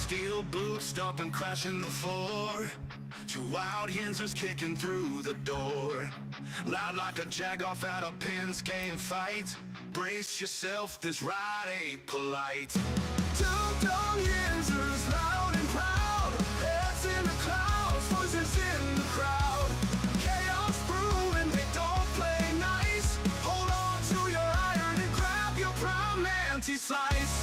Steel boots stomping, crashing the floor. Two wild Yinzers kicking through the door. Loud like a jag off at a pins game fight. Brace yourself, this ride ain't polite. Two dumb Yinzers, loud and proud. Heads in the clouds, voices in the crowd. Chaos brewing, they don't play nice. Hold on to your iron and grab your prime anti-slice.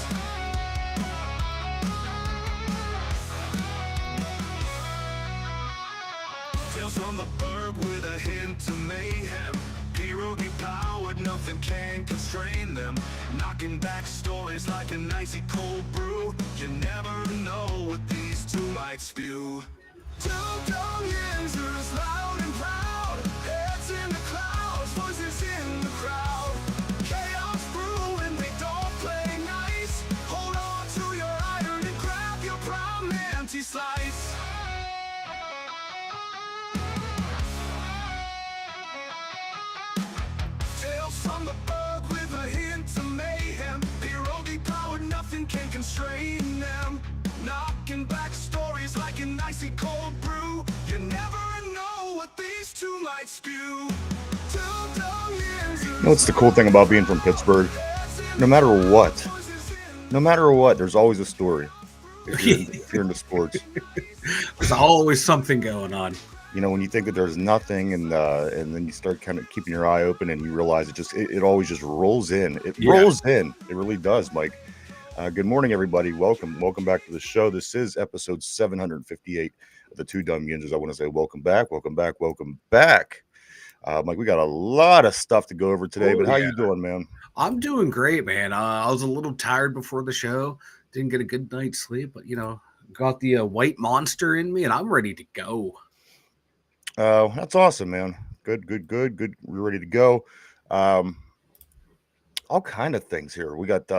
Tales from the burg with a hint of mayhem. Pierogi powered, nothing can constrain them. Knocking back stories like an icy cold brew. You never know what these two might spew. Two dumb Yinzers, loud and proud. Heads in the clouds, voices in the crowd. Chaos brewing, they don't play nice. Hold on to your iron and grab your prime anti-slice. From the burg with a hint of mayhem. Pierogi powered, nothing can constrain them. Knocking back stories like an icy cold brew. You never know what these two might spew. You know what's the cool thing about being from Pittsburgh? No matter what, there's always a story. If you're into sports, there's always something going on. You know, when you think that there's nothing, and then you start kind of keeping your eye open, and you realize it always just rolls in. It rolls in. It really does, Mike. Good morning, everybody. Welcome back to the show. This is episode 758 of the Two Dumb Yinzers. I want to say welcome back. Mike, we got a lot of stuff to go over today, but how you doing, man? I'm doing great, man. I was a little tired before the show. Didn't get a good night's sleep, but, got the white monster in me, and I'm ready to go. That's awesome, man. Good. We're ready to go. All kind of things here. We got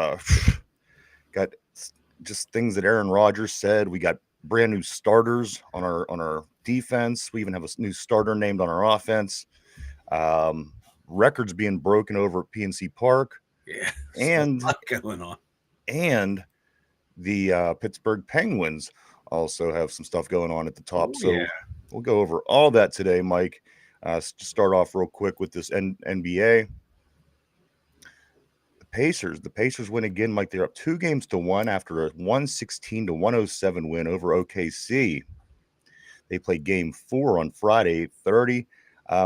just things that Aaron Rodgers said. We got brand new starters on our defense. We even have a new starter named on our offense. Records being broken over at PNC Park. Yeah, and a lot going on. And the Pittsburgh Penguins also have some stuff going on at the top. We'll go over all that today, Mike. To start off real quick with this NBA. The Pacers win again, Mike. They're up 2-1 after a 116-107 win over OKC. They play game 4 on Friday, 8:30.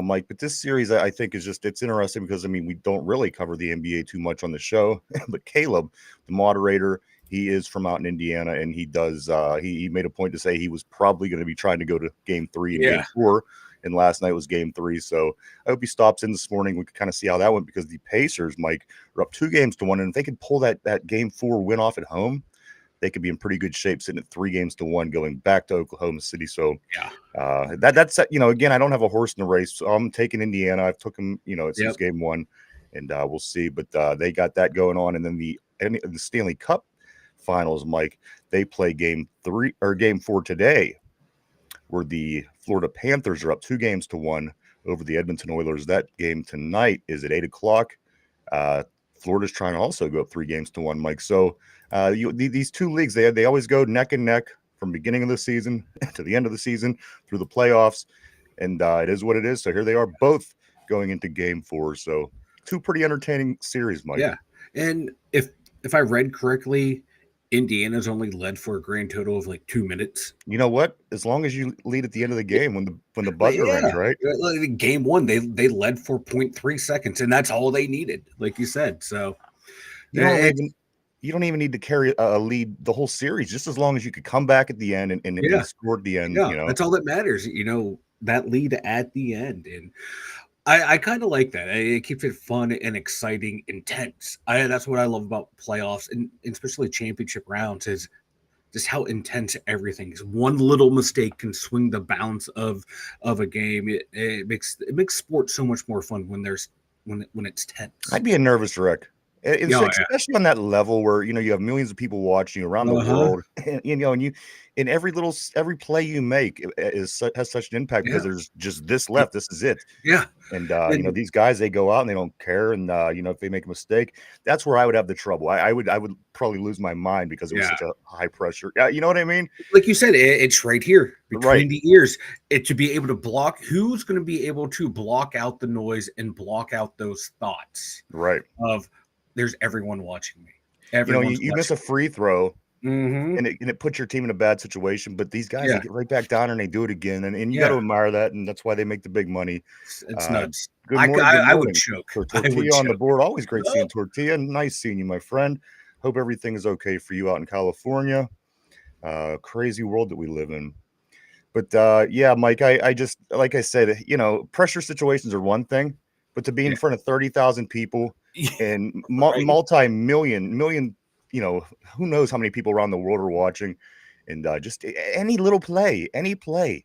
Mike, but this series I think is it's interesting because, we don't really cover the NBA too much on the show. But Caleb, the moderator, he is from out in Indiana, and he does. He made a point to say he was probably going to be trying to go to game 3 and game 4, and last night was game 3. So I hope he stops in this morning. We can kind of see how that went, because the Pacers, Mike, are up 2-1, and if they could pull that game 4 win off at home, they could be in pretty good shape, sitting at 3-1 going back to Oklahoma City. So that's again, I don't have a horse in the race, so I'm taking Indiana. I've took them, since game 1, and we'll see. But they got that going on, and then the Stanley Cup Finals, Mike, they play game 4 today, where the Florida Panthers are up 2-1 over the Edmonton Oilers. That game tonight is at 8:00. Florida's trying to also go up 3-1, Mike. So these two leagues, they always go neck and neck from beginning of the season to the end of the season through the playoffs, and it is what it is. So here they are, both going into game 4. So two pretty entertaining series, Mike. Yeah, and if I read correctly, Indiana's only led for a grand total of like 2 minutes. You know what? As long as you lead at the end of the game when the buzzer rings, right? Game 1, they led for 0.3 seconds, and that's all they needed, like you said. So you don't even need to carry a lead the whole series, just as long as you could come back at the end and score at the end. Yeah, that's all that matters. That lead at the end, and I kind of like that. It keeps it fun and exciting, intense. That's what I love about playoffs, and especially championship rounds, is just how intense everything is. One little mistake can swing the balance of a game. It makes sports so much more fun when it's tense. I'd be a nervous wreck. And so Yeah, especially on that level where, you have millions of people watching around the uh-huh. world, and in every play you make has such an impact because Yeah. there's just this left. This is it. Yeah. And And these guys, they go out and they don't care. And if they make a mistake, that's where I would have the trouble. I would probably lose my mind because it was yeah, such a high pressure. You know what I mean? like you said, it's right here Right, between the ears. It to be able to block who's going to be able to block out the noise and block out those thoughts right. of there's everyone watching me. You, Everyone's you miss watching a free throw me. Mm-hmm. and it puts your team in a bad situation. But these guys, they Yeah. get right back down and they do it again. And you got to Yeah. admire that. And that's why they make the big money. It's Uh, nuts. Good morning. Good I would morning. choke. I would Tortilla on the choke. board. Always great Oh, seeing Tortilla. Nice seeing you, my friend. Hope everything is okay for you out in California. Crazy world that we live in. But yeah, Mike, I just, like I said, pressure situations are one thing, but to be in yeah. front of 30,000 people Yeah. and Right. multi-million, who knows how many people around the world are watching, and just any play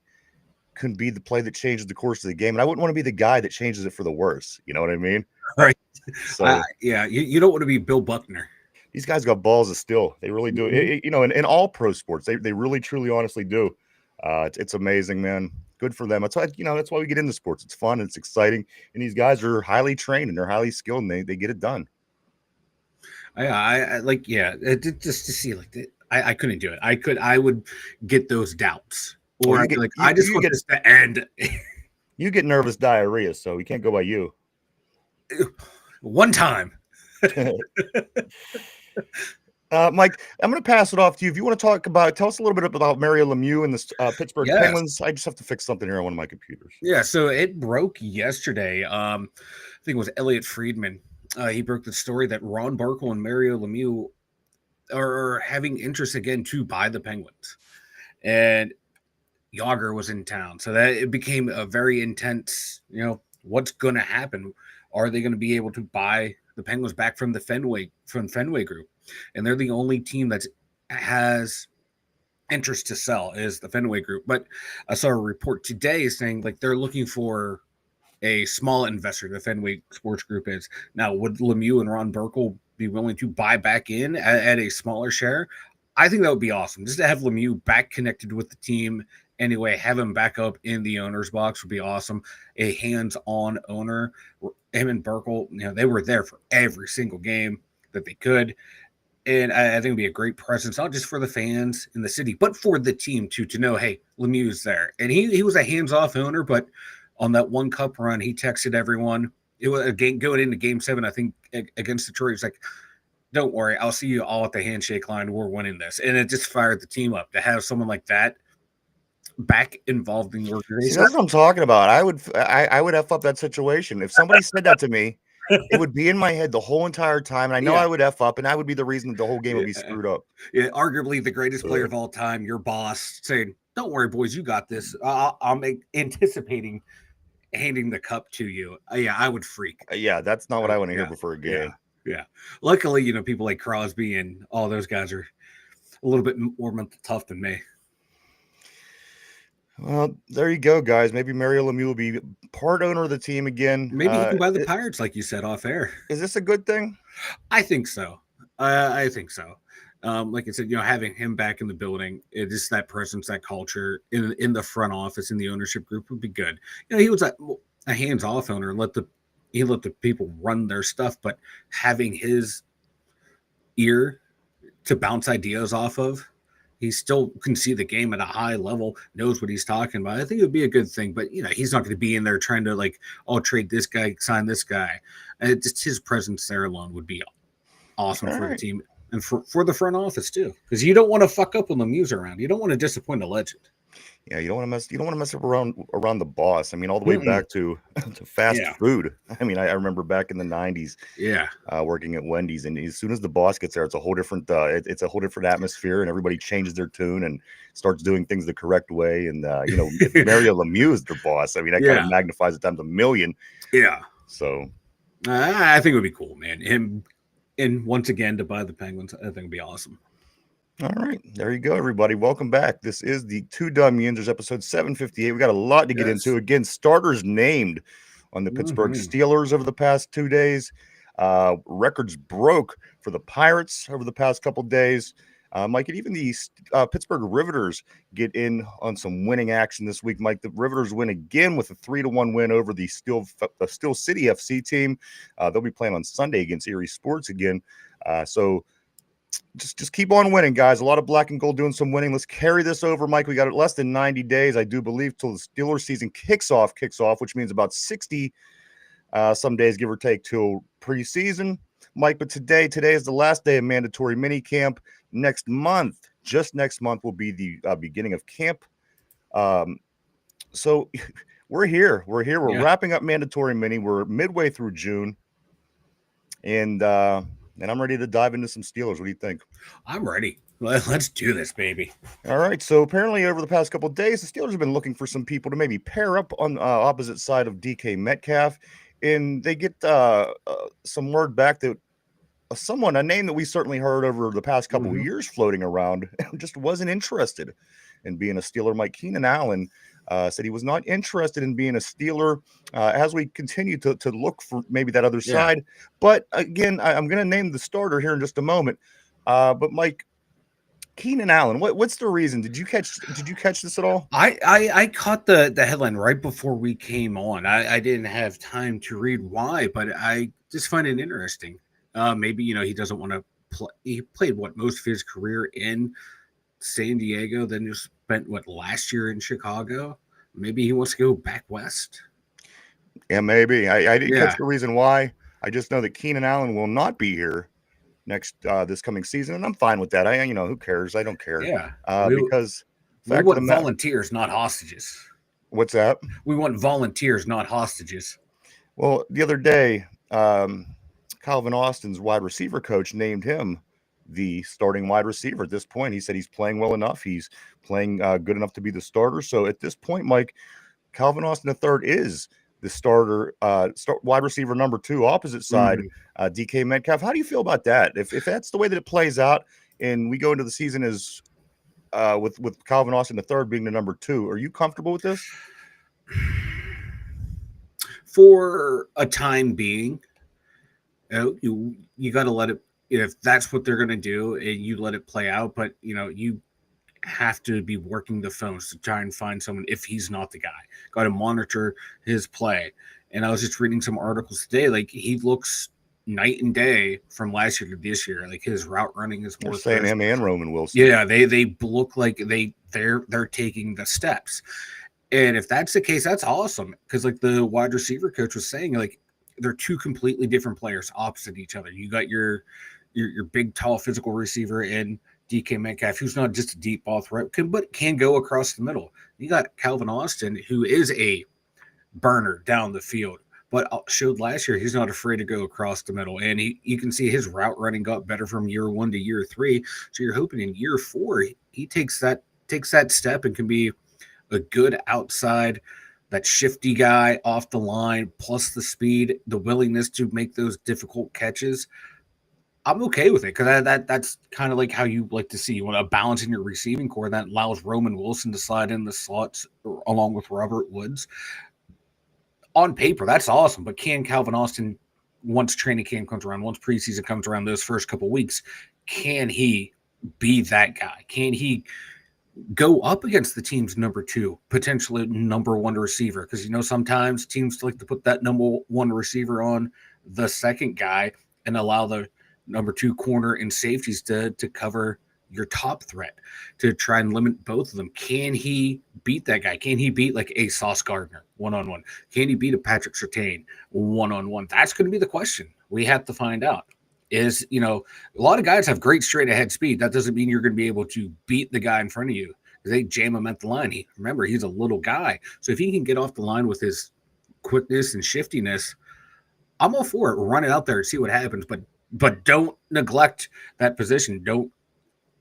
can be the play that changes the course of the game. And I wouldn't want to be the guy that changes it for the worse. You know what I mean? Right. So Yeah. You don't want to be Bill Buckner. these guys got balls of steel. They really do. Mhm. In all pro sports, they really, truly, honestly do. It's amazing, man. Good for them. That's why we get into sports. It's fun, it's exciting, and these guys are highly trained and they're highly skilled, and they get it done. I like, yeah, just to see like I couldn't do it. I would get those doubts, Well, or you I'd be get like, you I just you want get this to end. you get nervous diarrhea, so we can't go by you. One time. Mike, I'm going to pass it off to you. If you want to tell us a little bit about Mario Lemieux and the Pittsburgh Yes. Penguins. I just have to fix something here on one of my computers. Yeah, so it broke yesterday. I think it was Elliot Friedman. He broke the story that Ron Barkle and Mario Lemieux are having interest again to buy the Penguins. And Yager was in town. So that it became a very intense, what's going to happen? Are they going to be able to buy the Penguins back from the Fenway group? And they're the only team that has interest to sell is the Fenway group. But I saw a report today saying like they're looking for a small investor. The Fenway Sports Group is now. Would Lemieux and Ron Burkle be willing to buy back in at a smaller share? I think that would be awesome. Just to have Lemieux back connected with the team anyway, have him back up in the owner's box would be awesome. A hands-on owner, him and Burkle, they were there for every single game that they could. And I think it'd be a great presence, not just for the fans in the city, but for the team too, to know, hey, Lemieux's there. And he was a hands-off owner, but on that one cup run, he texted everyone. It was a game going into game 7, I think, against Detroit. He's like, don't worry, I'll see you all at the handshake line. We're winning this. And it just fired the team up to have someone like that back involved in the See, organization. that's what I'm talking about. I would F up that situation. If somebody said that to me, it would be in my head the whole entire time. And I know Yeah. I would F up, and I would be the reason that the whole game would be screwed up. Yeah, arguably the greatest player of all time, your boss saying, don't worry, boys, you got this. I'm anticipating handing the cup to you. Yeah, I would freak. Yeah, that's not what I want to hear Yeah, before a yeah, game. yeah. Luckily, people like Crosby and all those guys are a little bit more mental tough than me. Well, there you go, guys. Maybe Mario Lemieux will be part owner of the team again. Maybe he can buy the Pirates, like you said off air. Is this a good thing? I think so. I think so. Like I said, having him back in the building, just that presence, that culture in the front office, in the ownership group would be good. He was a hands-off owner and let the people run their stuff, but having his ear to bounce ideas off of, he still can see the game at a high level, knows what he's talking about. I think it would be a good thing, but he's not going to be in there trying to trade this guy, sign this guy. Just his presence there alone would be awesome for the team and for the front office too, because you don't want to fuck up when Lemieux's around. You don't want to disappoint a legend. Yeah, you don't want to mess up around the boss. I mean, all the way back to fast food. I mean, I remember back in the 90s, working at Wendy's, and as soon as the boss gets there, it's a whole different it's a whole different atmosphere, and everybody changes their tune and starts doing things the correct way. And if Mario Lemieux is their boss, I mean, that kind of magnifies it times a million. Yeah. So I think it would be cool, man. Him and once again to buy the Penguins, I think it'd be awesome. All right, there you go, everybody. Welcome back. This is the Two Dumb Yinzers, episode 758. We got a lot to get into. Again, starters named on the Pittsburgh Steelers over the past 2 days. Records broke for the Pirates over the past couple days. Mike, and even the Pittsburgh Riveters get in on some winning action this week. Mike, the Riveters win again with a 3-1 win over the Steel City FC team. They'll be playing on Sunday against Erie Sports again. So just keep on winning, guys. A lot of black and gold doing some winning. Let's carry this over, Mike. We got less than 90 days, I do believe, till the Steelers season kicks off, which means about 60 some days, give or take, till preseason. Mike, but today is the last day of mandatory mini camp. Next month, just next month, will be the beginning of camp. So we're here. We're wrapping up mandatory mini. We're midway through June, and I'm ready to dive into some Steelers. What do you think? I'm ready. Let's do this, baby. All right. So apparently over the past couple of days, the Steelers have been looking for some people to maybe pair up on opposite side of DK Metcalf, and they get some word back that a name that we certainly heard over the past couple of years floating around just wasn't interested in being a Steeler. Mike Keenan Allen said he was not interested in being a Steeler as we continue to look for maybe that other side. But again, I'm going to name the starter here in just a moment. But Mike, Keenan Allen, what's the reason? Did you catch this at all? I caught the headline right before we came on. I didn't have time to read why, but I just find it interesting. Maybe, he doesn't want to play. He played most of his career in San Diego, then just spent last year in Chicago. Maybe he wants to go back west. Yeah, maybe. I didn't catch the reason why. I just know that Keenan Allen will not be here this coming season, and I'm fine with that. Who cares? I don't care. Yeah. Because we want volunteers, not hostages. What's that? We want volunteers, not hostages. Well, the other day, Calvin Austin's wide receiver coach named him the starting wide receiver at this point. He said he's playing well enough. He's playing good enough to be the starter. So at this point, Mike, Calvin Austin III is the starter, wide receiver number 2, opposite side, DK Metcalf. How do you feel about that? If that's the way that it plays out and we go into the season as with Calvin Austin III being the number 2, are you comfortable with this? For a time being, you got to let it, if that's what they're going to do, and you let it play out. But you have to be working the phones to try and find someone if he's not the guy. Got to monitor his play. And I was just reading some articles today, he looks night and day from last year to this year. His route running is more. They're saying him and Roman Wilson. Yeah, they look like they're taking the steps. And if that's the case, that's awesome. Because the wide receiver coach was saying, they're two completely different players opposite each other. You got your big, tall, physical receiver in DK Metcalf, who's not just a deep ball threat, but can go across the middle. You got Calvin Austin, who is a burner down the field, but showed last year he's not afraid to go across the middle. And you can see his route running got better from year 1 to year 3. So you're hoping in year 4 he takes that step and can be a good outside, that shifty guy off the line, plus the speed, the willingness to make those difficult catches. I'm okay with it because that's kind of how you like to see. You want a balance in your receiving core that allows Roman Wilson to slide in the slots along with Robert Woods. On paper, that's awesome. But can Calvin Austin, once training camp comes around, once preseason comes around, those first couple weeks, can he be that guy? Can he go up against the team's number 2, potentially number 1 receiver? Because sometimes teams like to put that number 1 receiver on the second guy and allow the number 2 corner and safeties to cover your top threat, to try and limit both of them. Can he beat that guy? Can he beat a Sauce Gardner one-on-one? Can he beat a Patrick Surtain one-on-one? That's going to be the question we have to find out. A lot of guys have great straight ahead speed. That doesn't mean you're going to be able to beat the guy in front of you because they jam him at the line. Remember, he's a little guy. So if he can get off the line with his quickness and shiftiness, I'm all for it. Run it out there and see what happens. But don't neglect that position. Don't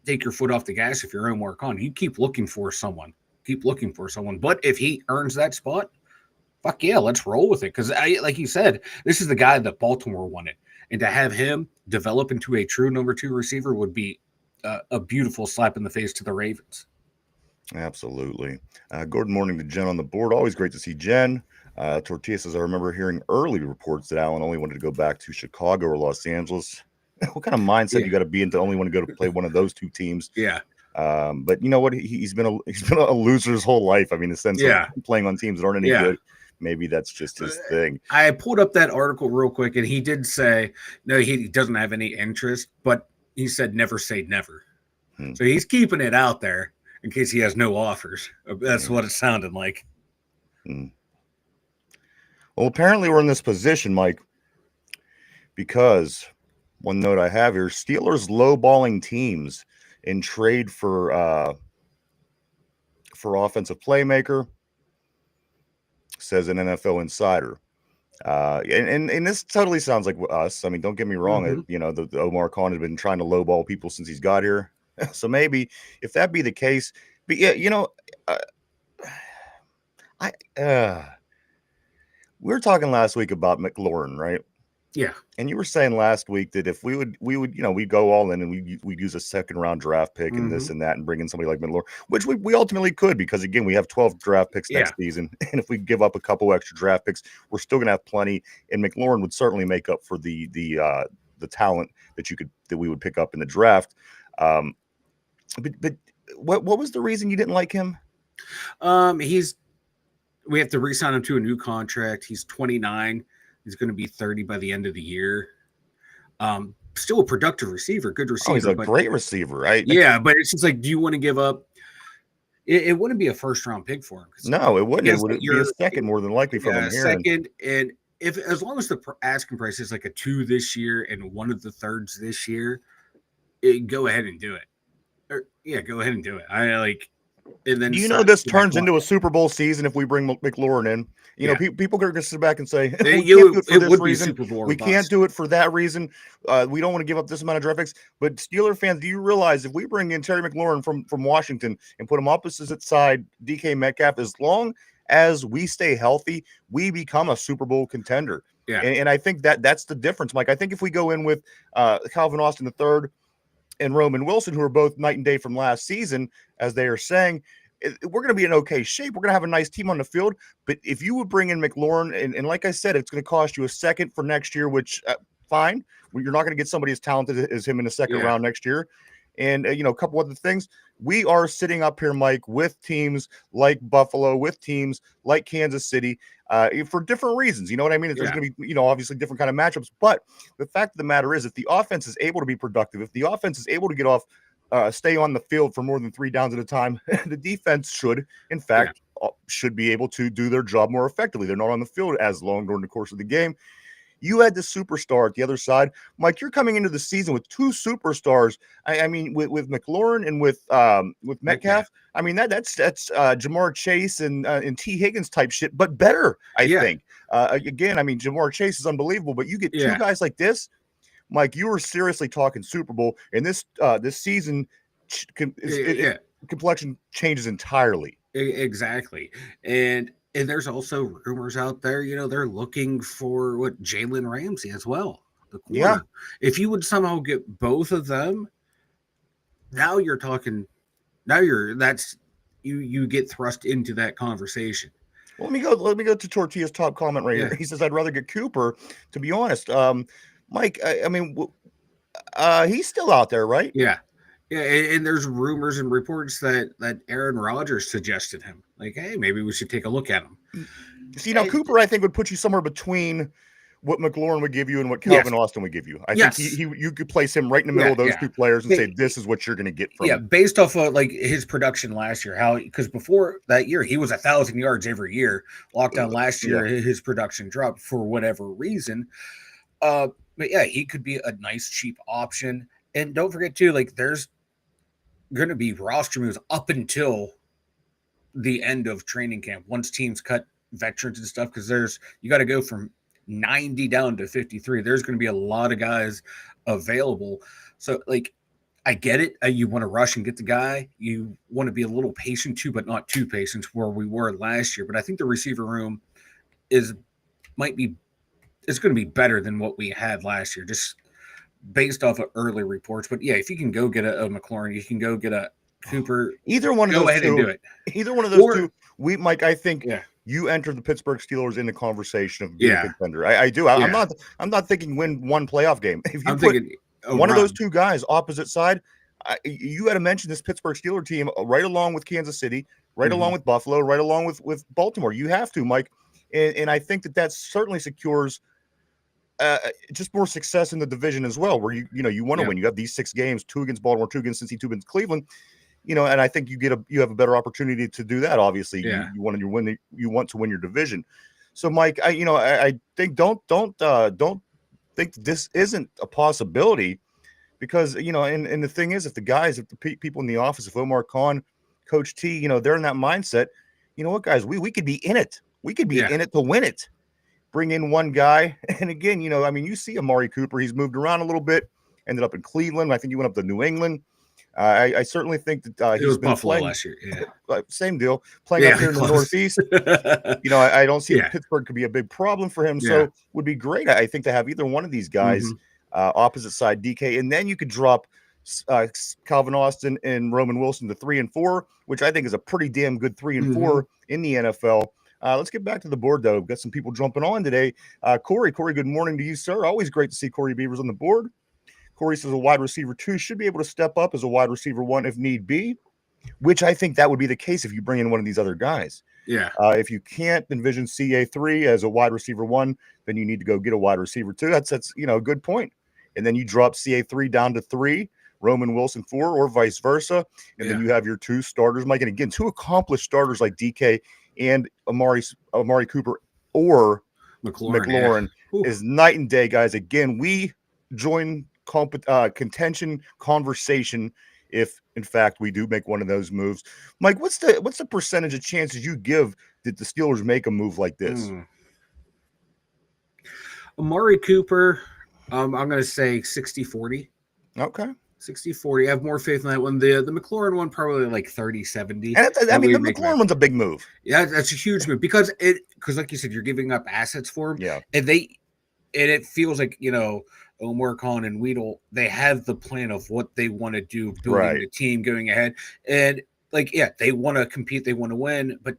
take your foot off the gas if your own work on. You keep looking for someone. But if he earns that spot, fuck yeah, let's roll with it. Because like you said, this is the guy that Baltimore wanted. And to have him develop into a true number 2 receiver would be a beautiful slap in the face to the Ravens. Good morning to Jen on the board. Always great to see Jen. Tortilla says, I remember hearing early reports that Allen only wanted to go back to Chicago or Los Angeles. What kind of mindset you got to be in to only want to go to play one of those two teams? Yeah. But you know what? He's been a loser his whole life. I mean, in the sense of playing on teams that aren't any good. Maybe that's just his thing. I pulled up that article real quick, and he did say no, he doesn't have any interest, but he said never say never. So he's keeping it out there in case he has no offers. That's what it sounded like. Well, apparently we're in this position, Mike, because one note I have here: Steelers lowballing teams in trade for offensive playmaker, says an NFL insider. And this totally sounds like us. I mean, don't get me wrong. You know, the Omar Khan has been trying to lowball people since he's got here. So maybe if that be the case, but yeah, you know, we were talking last week about McLaurin, right? Yeah. And you were saying last week that if we would, you know, we'd go all in and we'd use a second round draft pick and this and that and bring in somebody like McLaurin, which we ultimately could, because again, we have 12 draft picks next season. And if we give up a couple extra draft picks, we're still going to have plenty. And McLaurin would certainly make up for the talent that we would pick up in the draft. But what was the reason you didn't like him? We have to re-sign him to a new contract. He's 29. He's going to be 30 by the end of the year. Still a productive receiver, good receiver. Oh, he's a great receiver, right? Yeah, but it's just like, do you want to give up? It wouldn't be a first-round pick for him. No, it wouldn't. It would be a second more than likely from him. Second, and as long as the asking price is like a 2 this year and one of the thirds this year, go ahead and do it. Go ahead and do it. And then this turns into a Super Bowl season if we bring McLaurin in. You know, people are going to sit back and say, we can't do it for this reason. We can't do it for that reason. We don't want to give up this amount of draft picks. But Steeler fans, do you realize if we bring in Terry McLaurin from Washington and put him opposite side DK Metcalf, as long as we stay healthy, we become a Super Bowl contender. Yeah. And I think that's the difference, Mike. I think if we go in with Calvin Austin III and Roman Wilson, who are both night and day from last season, as they are saying, we're going to be in okay shape. We're going to have a nice team on the field. But if you would bring in McLaurin, and like I said, it's going to cost you a second for next year, which fine. You're not going to get somebody as talented as him in the second round next year. And, a couple other things. We are sitting up here, Mike, with teams like Buffalo, with teams like Kansas City, for different reasons. You know what I mean? There's going to be, obviously different kind of matchups. But the fact of the matter is, if the offense is able to be productive, if the offense is able to get off, stay on the field for more than 3 downs at a time, the defense should, in fact, should be able to do their job more effectively. They're not on the field as long during the course of the game. You had the superstar at the other side. Mike, you're coming into the season with 2 superstars. I mean, with McLaurin and with Metcalf. I mean, that's Jamar Chase and T. Higgins type shit, but better, I think. Again, I mean, Jamar Chase is unbelievable, but you get 2 guys like this, Mike, you were seriously talking Super Bowl, and this season complexion changes entirely. Exactly. And there's also rumors out there, they're looking for Jalen Ramsey as well. The corner. Yeah. If you would somehow get both of them, now you're talking. You get thrust into that conversation. Well, let me go to Tortilla's top comment right here. He says, "I'd rather get Cooper." To be honest, Mike, I mean, he's still out there, right? Yeah. Yeah, and there's rumors and reports that Aaron Rodgers suggested him. Like, hey, maybe we should take a look at him. See, now Cooper, I think, would put you somewhere between what McLaurin would give you and what Calvin Austin would give you. I think you could place him right in the middle of those 2 players and say, this is what you're going to get from him. Based off of his production last year, because before that year, he was 1,000 yards every year. Lockdown last year, his production dropped for whatever reason. But he could be a nice, cheap option. And don't forget, too, there's going to be roster moves up until the end of training camp once teams cut veterans and stuff, because you got to go from 90 down to 53. There's going to be a lot of guys available. So I get it. You want to rush and get the guy. You want to be a little patient too, but not too patient where we were last year. But I think the receiver room it's going to be better than what we had last year, just based off of early reports. But if you can go get a McLaurin, you can go get a Cooper. Either one of those go ahead two, and do it. Either one of those two, Mike, I think you enter the Pittsburgh Steelers in the conversation of being a Yeah. contender. I do. I'm not thinking win one playoff game. If you I'm put thinking a one of those run. two guys opposite side, you got to mention this Pittsburgh Steelers team right along with Kansas City, right along with Buffalo, right along with Baltimore. You have to, Mike, and I think that certainly secures just more success in the division as well, where you want to Yeah. win. You have these 6 games, 2 against Baltimore, 2 against Cincy, 2 against Cleveland. And I think you have a better opportunity to do that. Obviously, Yeah. you want to win your division. So, Mike, I think don't think this isn't a possibility, because and the thing is, if the people in the office, if Omar Khan, Coach T, they're in that mindset, you know what, guys, we could be in it. We could be Yeah. in it to win it. Bring in one guy, and again, you see Amari Cooper. He's moved around a little bit. Ended up in Cleveland. I think he went up to New England. I certainly think that It was he's been Buffalo playing last year. Yeah. same deal, playing up here in the close. Northeast. I don't see Yeah. that Pittsburgh could be a big problem for him. Yeah. So would be great, I think, to have either one of these guys opposite side DK, and then you could drop Calvin Austin and Roman Wilson to 3 and 4, which I think is a pretty damn good 3 and 4 in the NFL. Let's get back to the board, though. We've got some people jumping on today. Corey, good morning to you, sir. Always great to see Corey Beavers on the board. Corey says a wide receiver 2 should be able to step up as a wide receiver 1 if need be, which I think that would be the case if you bring in one of these other guys. Yeah. If you can't envision CA3 as a wide receiver 1, then you need to go get a wide receiver 2. That's a good point. And then you drop CA3 down to 3, Roman Wilson 4, or vice versa. And then you have your 2 starters, Mike. And again, 2 accomplished starters like DK and Amari Cooper or McLaurin is night and day, guys. Again, we join contention conversation if in fact we do make one of those moves. Mike, what's the percentage of chances you give that the Steelers make a move like this? Amari Cooper, I'm going to say 60-40. Okay. 60-40. I have more faith in that one. The McLaurin one, probably like 30-70. And the McLaurin one's a big move. Yeah, that's a huge move because like you said, you're giving up assets for him. Yeah. And it feels like, Omar Khan and Weedle, they have the plan of what they want to do, building the team, going ahead. And they want to compete, they want to win, but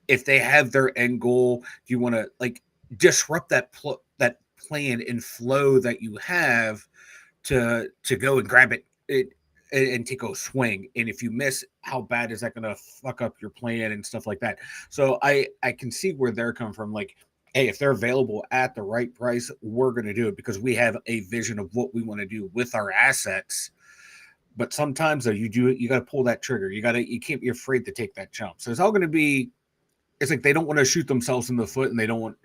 if they have their end goal, do you want to disrupt that plan and flow that you have to go and grab it and take a swing? And if you miss, how bad is that going to fuck up your plan and stuff like that? So I can see where they're coming from. Hey, if they're available at the right price, we're going to do it because we have a vision of what we want to do with our assets. But sometimes though, you got to pull that trigger. You can't be afraid to take that jump. So it's all going to be, it's like they don't want to shoot themselves in the foot, and they don't want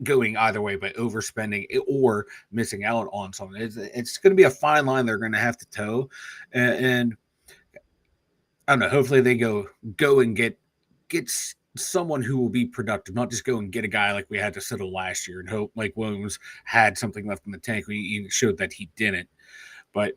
going either way by overspending or missing out on something. It's going to be a fine line they're going to have to toe. And I don't know, hopefully they go and get someone who will be productive, not just go and get a guy like we had to settle last year and hope Mike Williams had something left in the tank. He showed that he didn't. But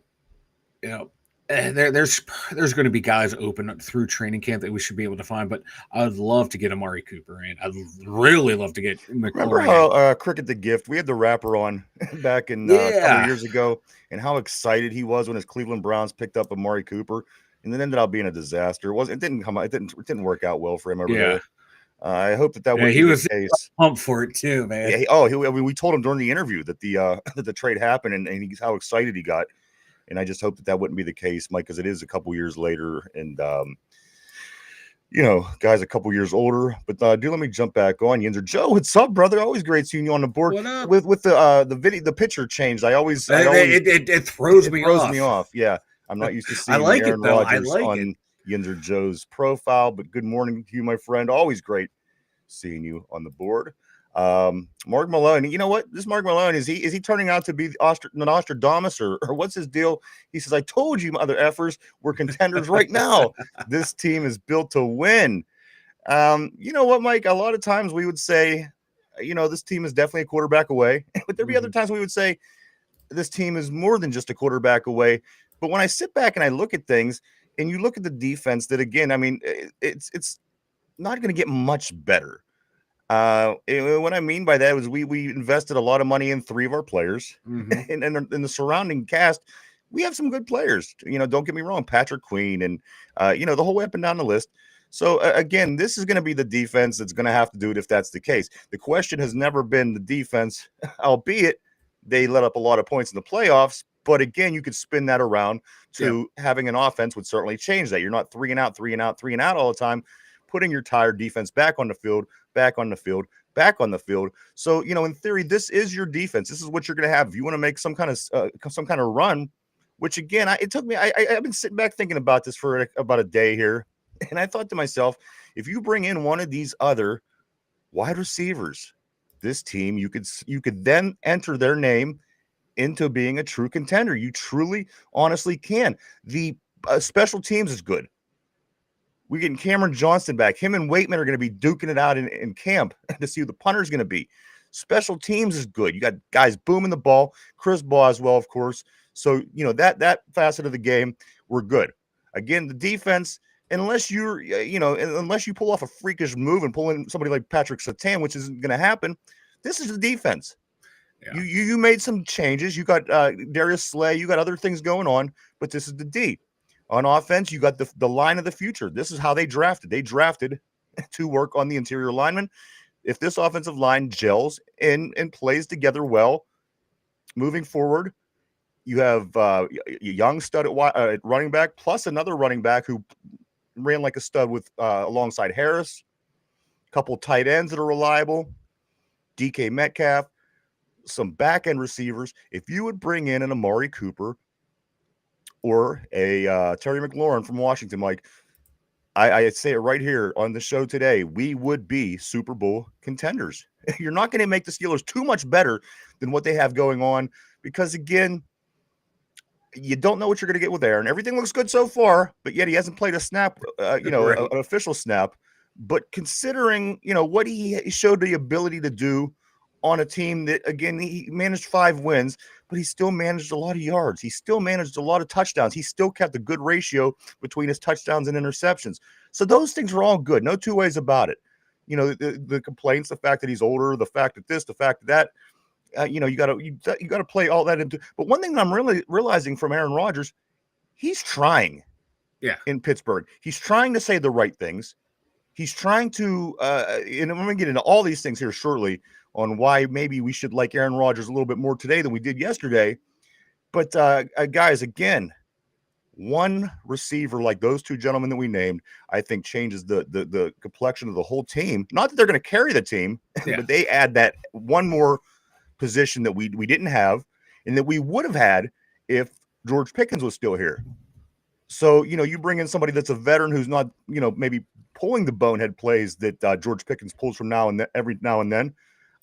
there's going to be guys open through training camp that we should be able to find. But I'd love to get Amari Cooper in. I'd really love to get McLaurin. Remember how Cricket the Gift, we had the rapper on back in a couple years ago, and how excited he was when his Cleveland Browns picked up Amari Cooper, and then ended up being a disaster. It didn't work out well for him over there. I hope that would be the case. Pumped for it too, man. We told him during the interview that the trade happened, and he's how excited he got. And I just hope that wouldn't be the case, Mike, because it is a couple years later, and guys a couple years older. But let me jump back on Yinzer. Joe, what's up, brother? Always great seeing you on the board. What up? With the video, the picture changed. It throws me off. Yeah, I'm not used to seeing Aaron Rodgers on Yinzer Joe's profile. But good morning to you, my friend. Always great seeing you on the board. Mark Malone, you know what? This Mark Malone, is he turning out to be Nostradamus or what's his deal? He says, I told you, mother effers, we're contenders right now. This team is built to win. You know what, Mike? A lot of times we would say, this team is definitely a quarterback away. But there'd be other times we would say this team is more than just a quarterback away. But when I sit back and I look at things, and you look at the defense, that again, I mean, it's not going to get much better. What I mean by that is we invested a lot of money in 3 of our players, and in the surrounding cast, we have some good players. Don't get me wrong, Patrick Queen, and the whole way up and down the list. So again, this is going to be the defense that's going to have to do it if that's the case. The question has never been the defense, albeit they let up a lot of points in the playoffs. But again, you could spin that around to having an offense would certainly change that. You're not 3 and out, 3 and out, 3 and out all the time, putting your tired defense back on the field, back on the field, back on the field. So, in theory, this is your defense. This is what you're going to have. If you want to make some kind of run, which again, it took me, I've been sitting back thinking about this for about a day here. And I thought to myself, if you bring in one of these other wide receivers, this team, you could then enter their name into being a true contender. You truly, honestly can. The special teams is good. We're getting Cameron Johnston back. Him and Waitman are going to be duking it out in camp to see who the punter's going to be. Special teams is good. You got guys booming the ball. Chris Boswell, of course. So, that facet of the game, we're good. Again, the defense, unless unless you pull off a freakish move and pull in somebody like Patrick Surtain, which isn't going to happen, this is the defense. Yeah. You made some changes. You got Darius Slay. You got other things going on, but this is the D. On offense, you got the line of the future. This is how they drafted. They drafted to work on the interior lineman. If this offensive line gels and plays together well, moving forward, you have a young stud at running back, plus another running back who ran like a stud with alongside Harris. A couple tight ends that are reliable. DK Metcalf. Some back-end receivers. If you would bring in an Amari Cooper or a Terry McLaurin from Washington, Mike, I say it right here on the show today, we would be Super Bowl contenders. You're not going to make the Steelers too much better than what they have going on because, again, you don't know what you're going to get with Aaron. Everything looks good so far, but yet he hasn't played a snap, right. An official snap. But considering, what he showed the ability to do on a team that, again, he managed 5 wins, but he still managed a lot of yards. He still managed a lot of touchdowns. He still kept a good ratio between his touchdowns and interceptions. So those things are all good. No two ways about it. The complaints, the fact that he's older, the fact that this, the fact that, you got to play all that into. But one thing that I'm really realizing from Aaron Rodgers, he's trying. Yeah. In Pittsburgh, he's trying to say the right things. He's trying to, and I'm going to get into all these things here shortly on why maybe we should like Aaron Rodgers a little bit more today than we did yesterday. But guys, again, one receiver like those two gentlemen that we named, I think changes the complexion of the whole team. Not that they're going to carry the team, but they add that one more position that we didn't have and that we would have had if George Pickens was still here. So, you bring in somebody that's a veteran who's not, maybe pulling the bonehead plays that George Pickens pulls from every now and then.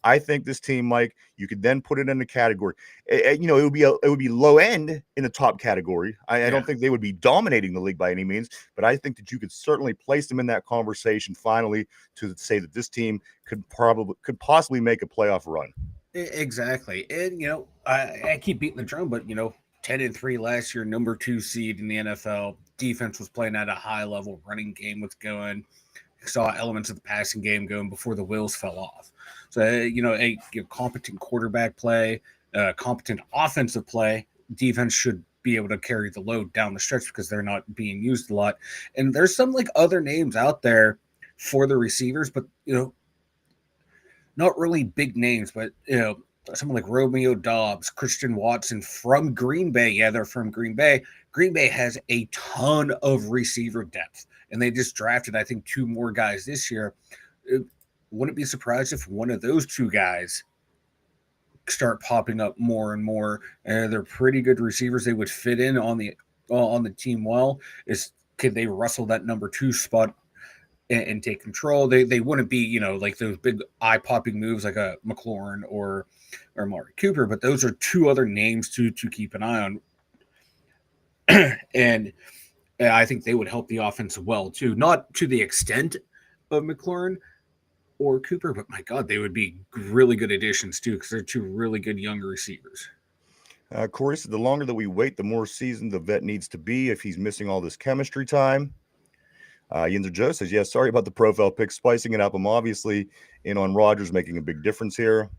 I think this team, Mike, you could then put it in the category. It would be low end in the top category. I don't think they would be dominating the league by any means, but I think that you could certainly place them in that conversation finally to say that this team could possibly make a playoff run. Exactly. And, I keep beating the drum, but, 10-3 last year, number 2 seed in the NFL. Defense was playing at a high level. Running game was going. Saw elements of the passing game going before the wheels fell off. So, a competent quarterback play, competent offensive play, defense should be able to carry the load down the stretch because they're not being used a lot. And there's some other names out there for the receivers, but, not really big names, but, someone like Romeo Doubs, Christian Watson from Green Bay. Yeah, they're from Green Bay. Green Bay has a ton of receiver depth, and they just drafted, I think, 2 more guys this year. Wouldn't be surprised if one of those 2 guys start popping up more and more. They're pretty good receivers. They would fit in on the team well. Could they wrestle that number 2 spot and take control? They wouldn't be, like those big eye-popping moves like a McLaurin or Amari Cooper, but those are 2 other names to keep an eye on. And I think they would help the offense well, too. Not to the extent of McLaurin or Cooper, but my God, they would be really good additions, too, because they're 2 really good younger receivers. Corey said the longer that we wait, the more seasoned the vet needs to be if he's missing all this chemistry time. Yinzer Joe says, yeah, sorry about the profile pick, spicing it up. I'm obviously in on Rodgers making a big difference here.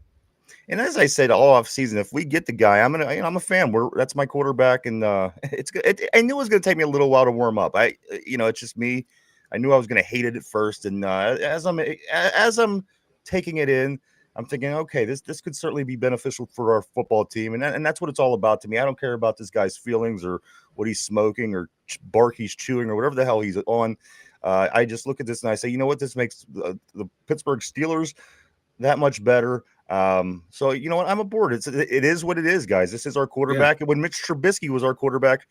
And as I said all off season, if we get the guy, I'm a fan. That's my quarterback, and it's good. I knew it was going to take me a little while to warm up. It's just me. I knew I was going to hate it at first, and as I'm taking it in, I'm thinking, okay, this could certainly be beneficial for our football team, and that's what it's all about to me. I don't care about this guy's feelings or what he's smoking or bark he's chewing or whatever the hell he's on. I just look at this and I say, you know what, this makes the Pittsburgh Steelers that much better. So you know what, I'm aboard. It is what it is, guys. This is our quarterback, and when Mitch Trubisky was our quarterback,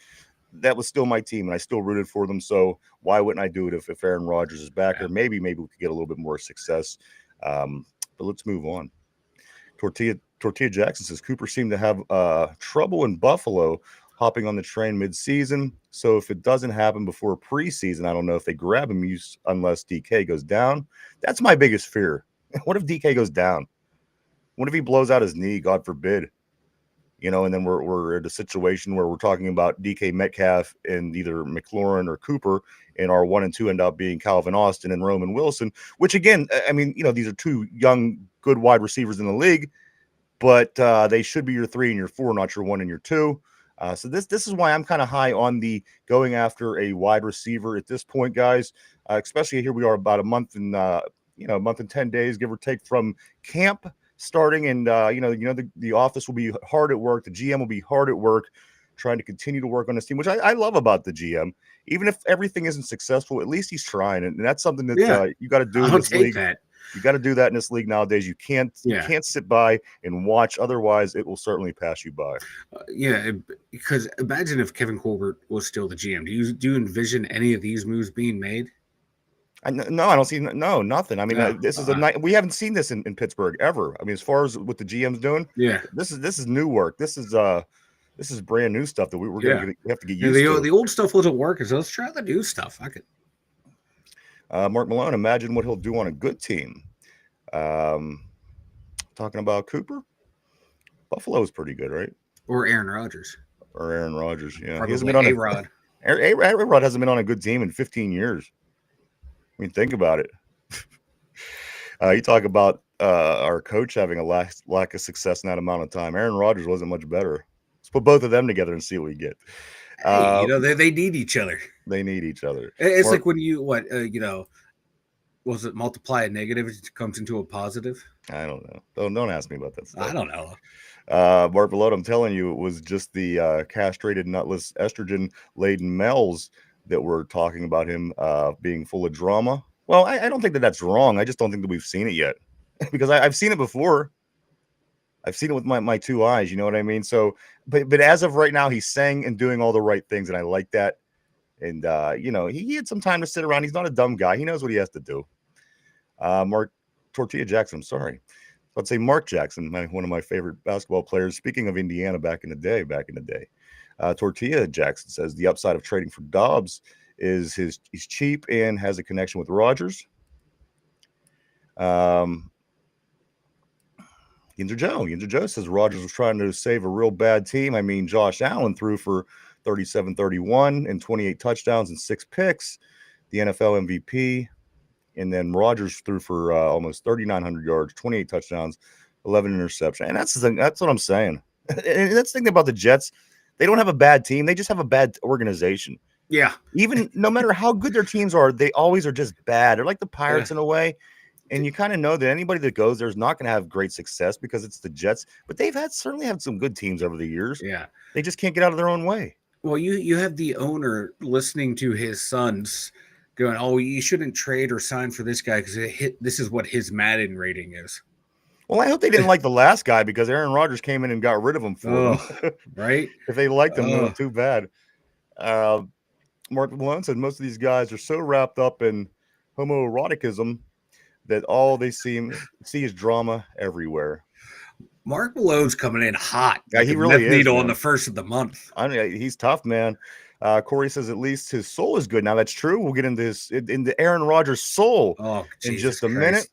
that was still my team, and I still rooted for them. So why wouldn't I do it if Aaron Rodgers is back, or maybe we could get a little bit more success. But let's move on. Tortilla Jackson says Cooper seemed to have trouble in Buffalo hopping on the train mid-season. So if it doesn't happen before preseason, I don't know if they grab him unless DK goes down. That's my biggest fear. What if DK goes down? What if he blows out his knee, God forbid? You know, and then we're in a situation where we're talking about DK Metcalf and either McLaurin or Cooper, and our 1 and 2 end up being Calvin Austin and Roman Wilson, which again, I mean, you know, these are two young, good wide receivers in the league, but they should be your 3 and your 4, not your 1 and your 2. So this is why I'm kind of high on the going after a wide receiver at this point, guys. Especially here we are about a month and a month and 10 days, give or take, from camp starting, and the office will be hard at work. The GM will be hard at work, trying to continue to work on this team, which I love about the GM. Even if everything isn't successful, at least he's trying, and that's something that you got to do in this league. You got to do that in this league nowadays. You can't sit by and watch. Otherwise, it will certainly pass you by. Because imagine if Kevin Colbert was still the GM. Do you envision any of these moves being made? No, I don't see nothing. I mean, this is we haven't seen this in Pittsburgh ever. I mean, as far as what the GM's doing, this is new work. This is brand new stuff that we have to get used to. The old stuff wasn't working, so let's try the new stuff. Mark Malone, imagine what he'll do on a good team. Talking about Cooper, Buffalo is pretty good, right? Or Aaron Rodgers. Yeah. He hasn't been on A-Rod. A-Rod hasn't been on a good team in 15 years. I mean, think about it. You talk about our coach having a lack of success in that amount of time. Aaron Rodgers wasn't much better. Let's put both of them together and see what we get. Hey, they need each other. They need each other. It's like when you was it multiply a negative, it comes into a positive? I don't know. Don't ask me about that stuff. I don't know. Mark Belote, I'm telling you, it was just the castrated, nutless, estrogen-laden males that were talking about him being full of drama. Well, I don't think that's wrong. I just don't think that we've seen it yet, because I've seen it before. I've seen it with my 2 eyes. You know what I mean? So, but as of right now, he's saying and doing all the right things, and I like that. And he had some time to sit around. He's not a dumb guy. He knows what he has to do. Mark Tortilla Jackson. I'm sorry. I'd say Mark Jackson, one of my favorite basketball players. Speaking of Indiana, back in the day. Tortilla Jackson says the upside of trading for Dobbs is he's cheap and has a connection with Rodgers. Yinzer Joe says Rodgers was trying to save a real bad team. I mean, Josh Allen threw for 37-31 and 28 touchdowns and 6 picks, the NFL MVP. And then Rodgers threw for almost 3,900 yards, 28 touchdowns, 11 interceptions. And that's what I'm saying. And that's the thing about the Jets. They don't have a bad team. They just have a bad organization. Yeah. Even no matter how good their teams are, they always are just bad. They're like the Pirates in a way. And you kind of know that anybody that goes there is not going to have great success because it's the Jets. But they've certainly had some good teams over the years. Yeah. They just can't get out of their own way. Well, you have the owner listening to his sons going, oh, you shouldn't trade or sign for this guy because this is what his Madden rating is. Well, I hope they didn't like the last guy because Aaron Rodgers came in and got rid of him for them. Right? If they liked him, too bad. Mark Malone said most of these guys are so wrapped up in homoeroticism that all they see is drama everywhere. Mark Malone's coming in hot. Yeah, he really is. Needle on the first of the month. I mean, he's tough, man. Corey says at least his soul is good. Now that's true. We'll get into Aaron Rodgers' soul in just a minute.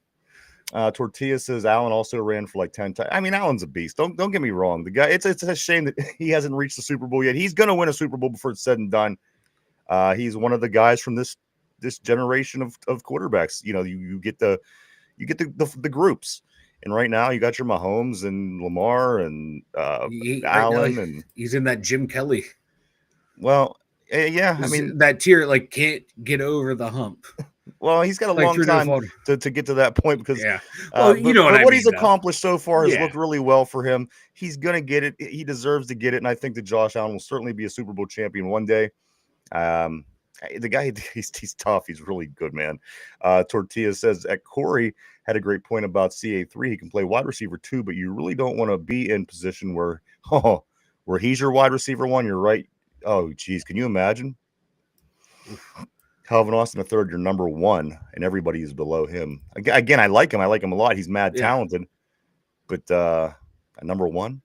Tortilla says Allen also ran for like 10 times. I mean, Allen's a beast. Don't get me wrong. The guy, it's a shame that he hasn't reached the Super Bowl yet. He's going to win a Super Bowl before it's said and done. He's one of the guys from this generation of quarterbacks. You know, you get the groups. And right now you got your Mahomes and Lamar and Allen, and he's in that Jim Kelly. Well, Yeah, I mean, that tier like can't get over the hump. well, he's got a Like long through no time fault. to get to that point because, Yeah. Well, you know what but I what he's mean, though. accomplished so far has Yeah. looked really well for him. He's gonna get it. He deserves to get it, and I think that Josh Allen will certainly be a Super Bowl champion one day. The guy, he's tough. He's really good, man. Tortilla says at Corey had a great point about CA3. He can play wide receiver too, but you really don't want to be in position where he's your wide receiver one. You're right. Oh, geez, can you imagine? Calvin Austin III, your number one, and everybody is below him. Again, I like him. I like him a lot. He's mad talented, but number one.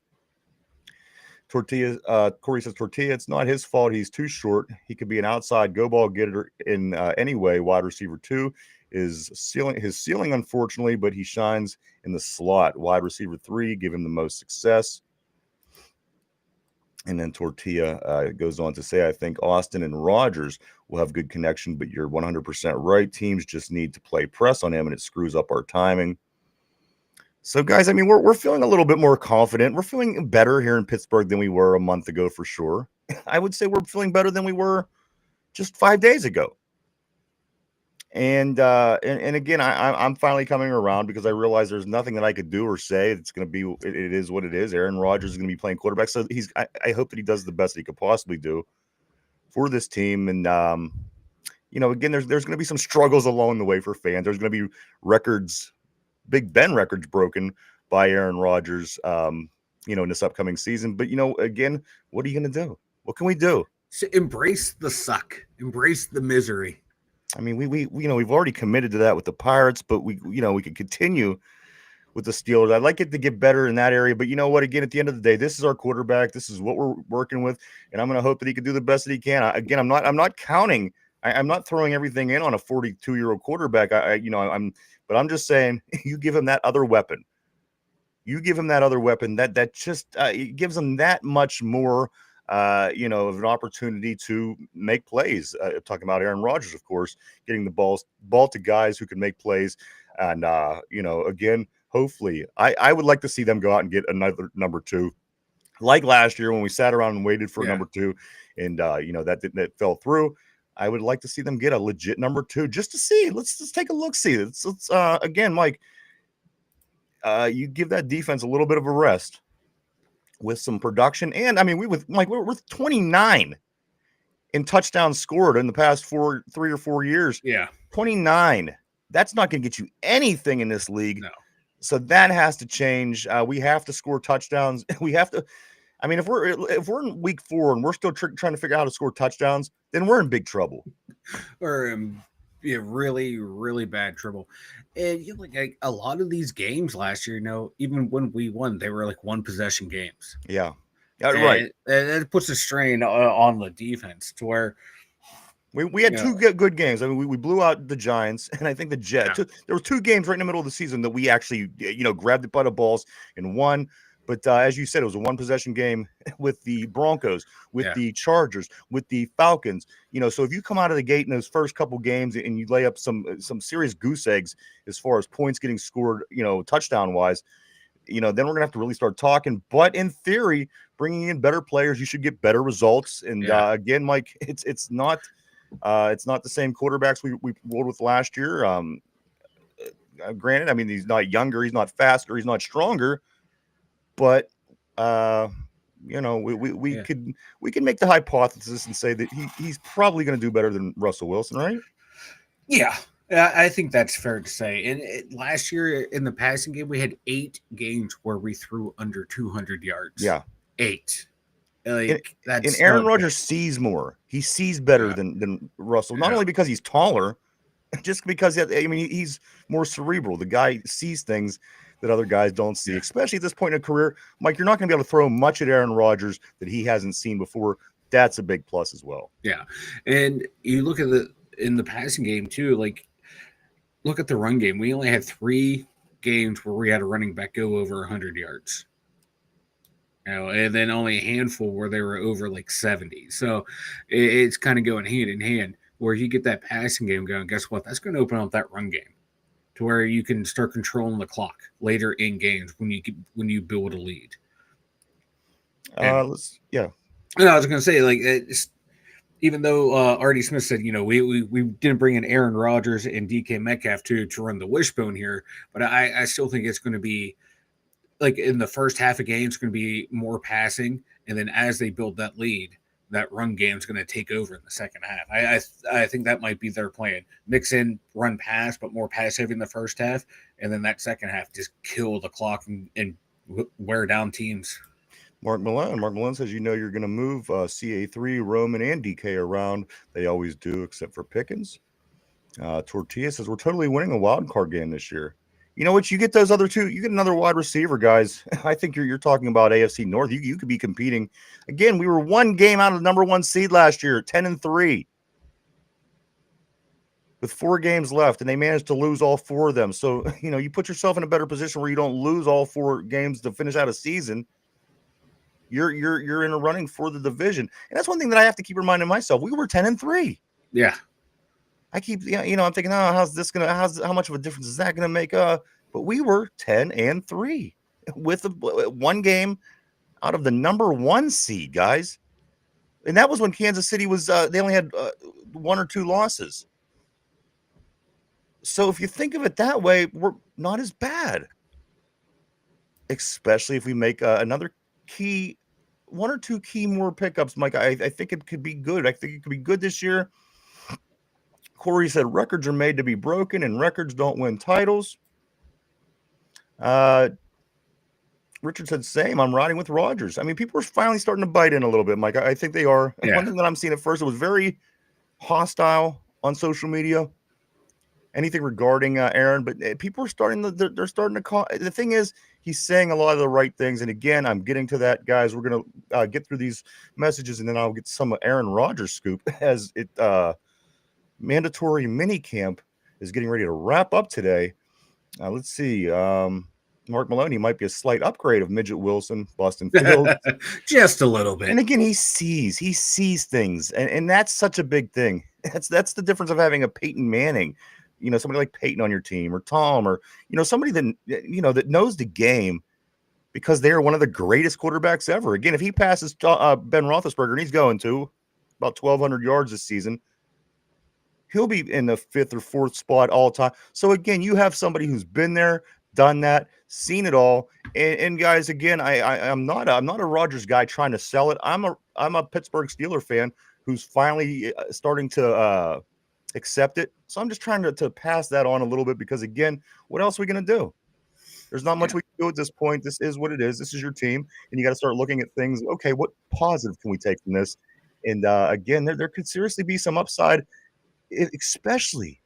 Tortilla, Corey says Tortilla. It's not his fault. He's too short. He could be an outside go ball getter in any way. Wide receiver 2 is his ceiling, unfortunately, but he shines in the slot. Wide receiver 3, give him the most success. And then Tortilla goes on to say, I think Austin and Rodgers will have good connection, but you're 100% right. Teams just need to play press on him, and it screws up our timing. So, guys, I mean, we're feeling a little bit more confident. We're feeling better here in Pittsburgh than we were a month ago, for sure. I would say we're feeling better than we were just 5 days ago. And again, I'm finally coming around because I realize there's nothing that I could do or say. It's going to be, it is what it is. Aaron Rodgers is going to be playing quarterback. So I hope that he does the best that he could possibly do for this team. And, again, there's going to be some struggles along the way for fans. There's going to be records, Big Ben records broken by Aaron Rodgers, in this upcoming season. But, again, what are you going to do? What can we do? So embrace the suck. Embrace the misery. I mean, we've already committed to that with the Pirates, but we could continue with the Steelers. I'd like it to get better in that area, but you know what? Again, at the end of the day, this is our quarterback. This is what we're working with, and I'm going to hope that he can do the best that he can. I'm not counting. I'm not throwing everything in on a 42-year-old quarterback. But I'm just saying, you give him that other weapon. You give him that other weapon that just it gives him that much more. Of an opportunity to make plays. Talking about Aaron Rodgers, of course, getting the ball to guys who can make plays. And, again, hopefully, I would like to see them go out and get another number 2. Like last year when we sat around and waited for number 2 and, that fell through. I would like to see them get a legit number 2 just to see. Let's just take a look. See, let's again, Mike, you give that defense a little bit of a rest with some production. And I mean, we're 29 in touchdowns scored in the past 3 or 4 years. Yeah. 29. That's not going to get you anything in this league. No. So that has to change. We have to score touchdowns. We have to, I mean, if we're in week 4 and we're still trying to figure out how to score touchdowns, then we're in big trouble. Or really, really bad trouble. And like a lot of these games last year, even when we won, they were like 1 possession games. Yeah, right. And it puts a strain on the defense to where we had 2 good games. I mean, we blew out the Giants, and I think the Jets. Yeah. There were 2 games right in the middle of the season that we actually, grabbed the butt of balls and won. But as you said, it was a 1 possession game with the Broncos, with the Chargers, with the Falcons. So if you come out of the gate in those first couple games and you lay up some serious goose eggs as far as points getting scored, touchdown wise, then we're gonna have to really start talking. But in theory, bringing in better players, you should get better results. And again, Mike, it's not the same quarterbacks we rolled with last year. Granted, I mean, he's not younger, he's not faster, he's not stronger. But we can make the hypothesis and say that he's probably going to do better than Russell Wilson, right? Yeah, I think that's fair to say. And last year in the passing game, we had 8 games where we threw under 200 yards. Yeah, 8. And Aaron Rodgers sees more. He sees better than Russell, not only because he's taller, just because he's more cerebral. The guy sees things that other guys don't see, especially at this point in a career. Mike, you're not going to be able to throw much at Aaron Rodgers that he hasn't seen before. That's a big plus as well. Yeah. And you look at in the passing game too, like look at the run game. We only had 3 games where we had a running back go over 100 yards. And then only a handful where they were over like 70. So it's kind of going hand in hand where you get that passing game going. Guess what? That's going to open up that run game to where you can start controlling the clock later in games when you build a lead. And I was going to say, like, even though Artie Smith said, we didn't bring in Aaron Rodgers and DK Metcalf to run the wishbone here, but I still think it's going to be like in the first half of games, going to be more passing, and then as they build that lead, that run game is going to take over in the second half. I think that might be their plan. Mix in run pass, but more pass heavy in the first half, and then that second half just kill the clock and wear down teams. Mark Malone says, you're going to move CA3, Roman, and DK around. They always do, except for Pickens. Tortilla says, we're totally winning a wild card game this year. You know what? You get those other two. You get another wide receiver, guys. I think you're talking about AFC North. You could be competing. Again, we were one game out of the number one seed last year, 10-3. With 4 games left, and they managed to lose all 4 of them. So, you put yourself in a better position where you don't lose all 4 games to finish out a season. You're in a running for the division. And that's one thing that I have to keep reminding myself. We were 10-3. Yeah. I keep, I'm thinking, how much of a difference is that going to make? But we were 10-3 with one game out of the number 1 seed, guys. And that was when Kansas City was, they only had 1 or 2 losses. So if you think of it that way, we're not as bad. Especially if we make another key, 1 or 2 key more pickups, Mike. I think it could be good. I think it could be good this year. Corey said records are made to be broken and records don't win titles. Richard said same. I'm riding with Rodgers. I mean, people are finally starting to bite in a little bit, Mike. I think they are. Yeah. One thing that I'm seeing at first, it was very hostile on social media. Anything regarding Aaron, but people are starting to, they're starting to call. The thing is, he's saying a lot of the right things. And again, I'm getting to that, guys. We're going to get through these messages and then I'll get some Aaron Rodgers scoop as it, mandatory mini camp is getting ready to wrap up today. Let's see. Mark Maloney might be a slight upgrade of Midget Wilson, Boston Field. Just a little bit. And again, he sees things. And that's such a big thing. That's the difference of having a Peyton Manning, somebody like Peyton on your team, or Tom, or, somebody that, that knows the game, because they are one of the greatest quarterbacks ever. Again, if he passes Ben Roethlisberger, and he's going to about 1,200 yards this season, he'll be in the 5th or 4th spot all time. So again, you have somebody who's been there, done that, seen it all. And guys, again, I'm not a Rodgers guy trying to sell it. I'm a Pittsburgh Steelers fan who's finally starting to accept it. So I'm just trying to pass that on a little bit, because again, what else are we going to do? There's not much we can do at this point. This is what it is. This is your team, and you got to start looking at things. Okay, what positive can we take from this? And again, there could seriously be some upside, especially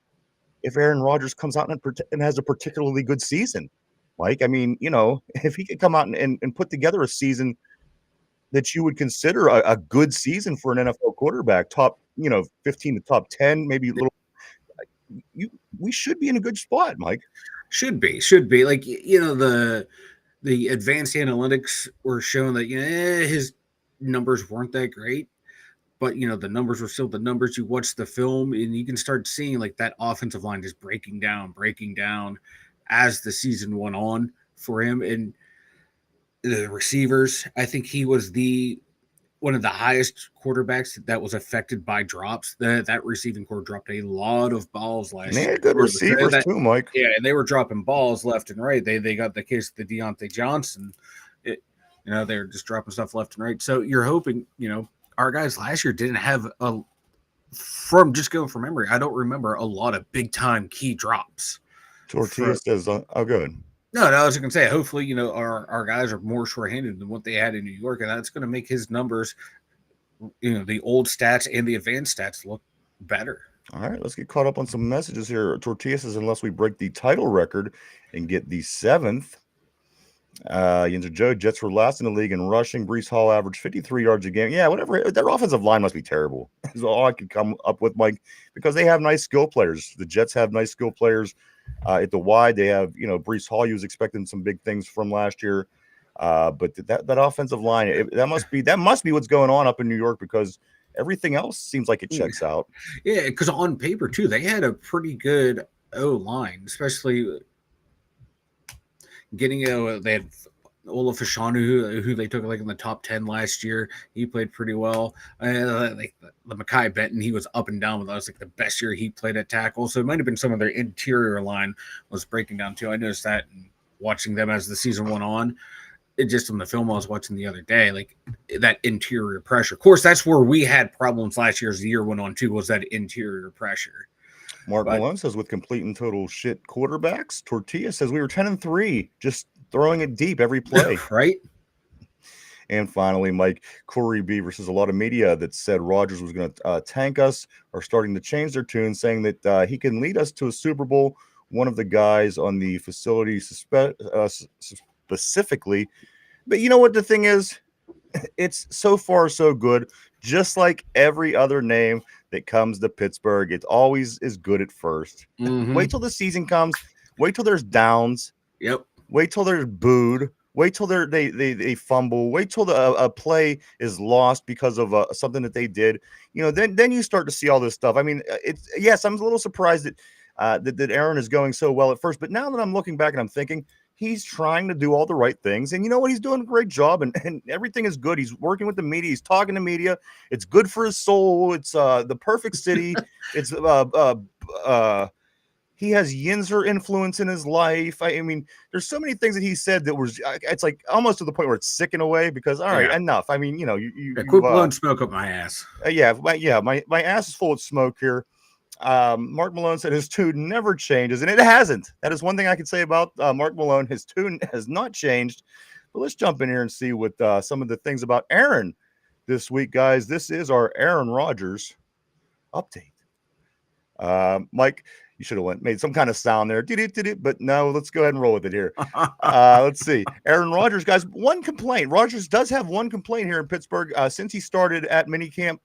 if Aaron Rodgers comes out and has a particularly good season. Mike, I mean, if he could come out and put together a season that you would consider a good season for an NFL quarterback, top, 15 to top 10, maybe a little, we should be in a good spot, Mike. Should be. Like, the advanced analytics were showing that, his numbers weren't that great. But, the numbers were still the numbers. You watch the film and you can start seeing like that offensive line just breaking down as the season went on for him. And the receivers, I think he was one of the highest quarterbacks that was affected by drops. That receiving corps dropped a lot of balls last year. They had good receivers too, Mike. Yeah, and they were dropping balls left and right. They got the case of the Deontay Johnson. They're just dropping stuff left and right. So you're hoping, our guys last year didn't have from just going from memory, I don't remember a lot of big time key drops. Tortilla says, "Oh, good." No, I was going to say, hopefully, our guys are more short-handed than what they had in New York, and that's going to make his numbers, the old stats and the advanced stats look better. All right, let's get caught up on some messages here. Tortilla says, unless we break the title record and get the 7th. Yinzer Joe, Jets were last in the league in rushing. Breece Hall averaged 53 yards a game. Yeah, whatever. Their offensive line must be terrible. Is all I could come up with, Mike, because they have nice skill players. The Jets have nice skill players. At the wide, they have, Breece Hall. You was expecting some big things from last year, but that offensive line, that must be what's going on up in New York, because everything else seems like it checks out. Yeah, because on paper too, they had a pretty good O line, especially getting they had Olaf who they took like in the top 10 last year. He played pretty well. Like the Mekhi Benton, he was up and down, but that was like the best year he played at tackle. So it might have been some of their interior line was breaking down too. I noticed that watching them as the season went on. It just on the film I was watching the other day, like that interior pressure. Of course, that's where we had problems last year as the year went on too, was that interior pressure. Mark But Malone says with complete and total shit quarterbacks. Tortilla says we were 10-3, just throwing it deep every play. right? And finally, Mike, Corey B versus a lot of media that said Rodgers was going to tank us are starting to change their tune, saying that he can lead us to a Super Bowl. One of the guys on the facility specifically. But you know what the thing is? It's so far so good. Just like every other name that comes to Pittsburgh, it always is good at 1st. Mm-hmm. Wait till the season comes. Wait till there's downs. Yep. Wait till they're booed. Wait till they fumble. Wait till a play is lost because of something that they did. You know, then you start to see all this stuff. I mean, yes, I'm a little surprised that Aaron is going so well at first, but now that I'm looking back and I'm thinking he's trying to do all the right things, and you know what, he's doing a great job, and everything is good. He's working with the media. He's talking to media. It's good for his soul. It's the perfect city. It's he has Yinzer influence in his life. I mean, there's so many things that he said that was, it's like almost to the point where it's sick in a way because, all right, enough. I mean, you know, quit blowing smoke up my ass. My ass is full of smoke here. Mark Malone said his tune never changes, and it hasn't. That is one thing I can say about Mark Malone. His tune has not changed. But let's jump in here and see what some of the things about Aaron this week, guys. This is our Aaron Rodgers update. Mike, you should have made some kind of sound there, but no, let's go ahead and roll with it here. Let's see. Aaron Rodgers, guys, one complaint. Rodgers does have one complaint here in Pittsburgh since he started at minicamp.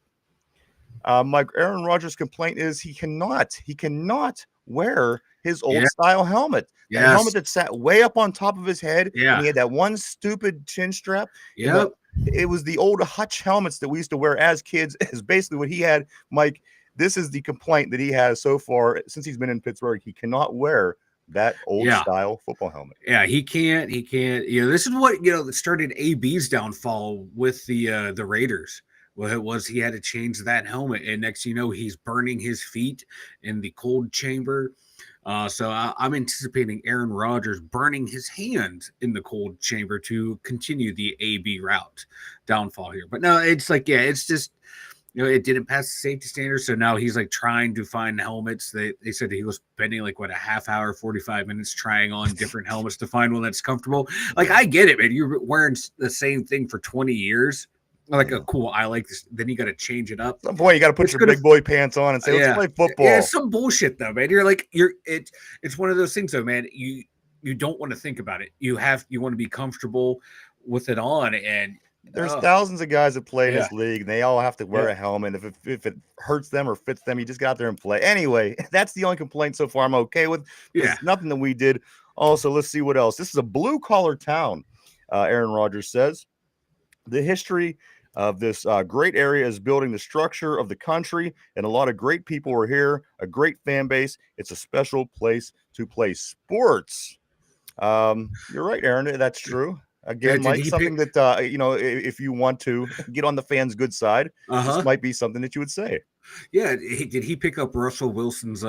Mike, Aaron Rodgers' complaint is he cannot wear his old style helmet. That helmet that sat way up on top of his head. Yeah. And he had that one stupid chin strap. Yeah. It was the old Hutch helmets that we used to wear as kids, is basically what he had. Mike, this is the complaint that he has so far since he's been in Pittsburgh. He cannot wear that old style football helmet. Yeah, he can't. You know, this is what, you know, that started AB's downfall with the Raiders. Well, it was he had to change that helmet, and next you know, he's burning his feet in the cold chamber. So I'm anticipating Aaron Rodgers burning his hands in the cold chamber to continue the AB route downfall here. But no, it's like, it's just, you know, it didn't pass the safety standards. So now he's like trying to find helmets. They said he was spending like a half hour, 45 minutes trying on different helmets to find one that's comfortable. Like, I get it, man. You're wearing the same thing for 20 years. Like, cool, I like this. Then you got to change it up. At some point, you got to put your big boy pants on and say, let's play football. Yeah, it's some bullshit though, man. It's one of those things though, man. You don't want to think about it. You want to be comfortable with it on, and there's thousands of guys that play in this league, and they all have to wear a helmet. If it hurts them or fits them, you just get out there and play. Anyway, that's the only complaint so far I'm okay with. It's nothing that we did. Also, let's see what else. This is a blue-collar town, Aaron Rodgers says. The history of this great area is building the structure of the country, and a lot of great people are here, a great fan base. It's a special place to play sports. You're right, Aaron. That's true. Again, Mike, something that, you know, if you want to get on the fans' good side, this might be something that you would say. Yeah. Did he pick up Russell Wilson's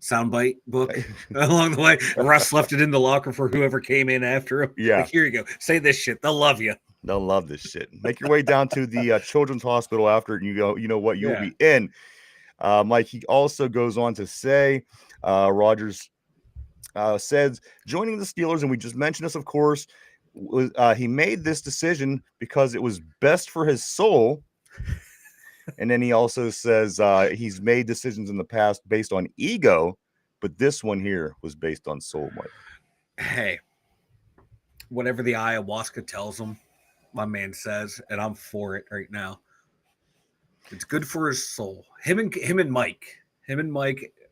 soundbite book along the way? Russ left it in the locker for whoever came in after him. Yeah. Like, here you go. Say this shit. They'll love you. They'll love this shit. Make your way down to the Children's Hospital after it, and you go, you know what, you'll be in. Mike, he also goes on to say, Rodgers says, joining the Steelers, and we just mentioned this, of course, he made this decision because it was best for his soul. And then he also says he's made decisions in the past based on ego, but this one here was based on soul, Mike. Hey, whatever the ayahuasca tells him, my man says, and I'm for it right now. It's good for his soul. Him and Mike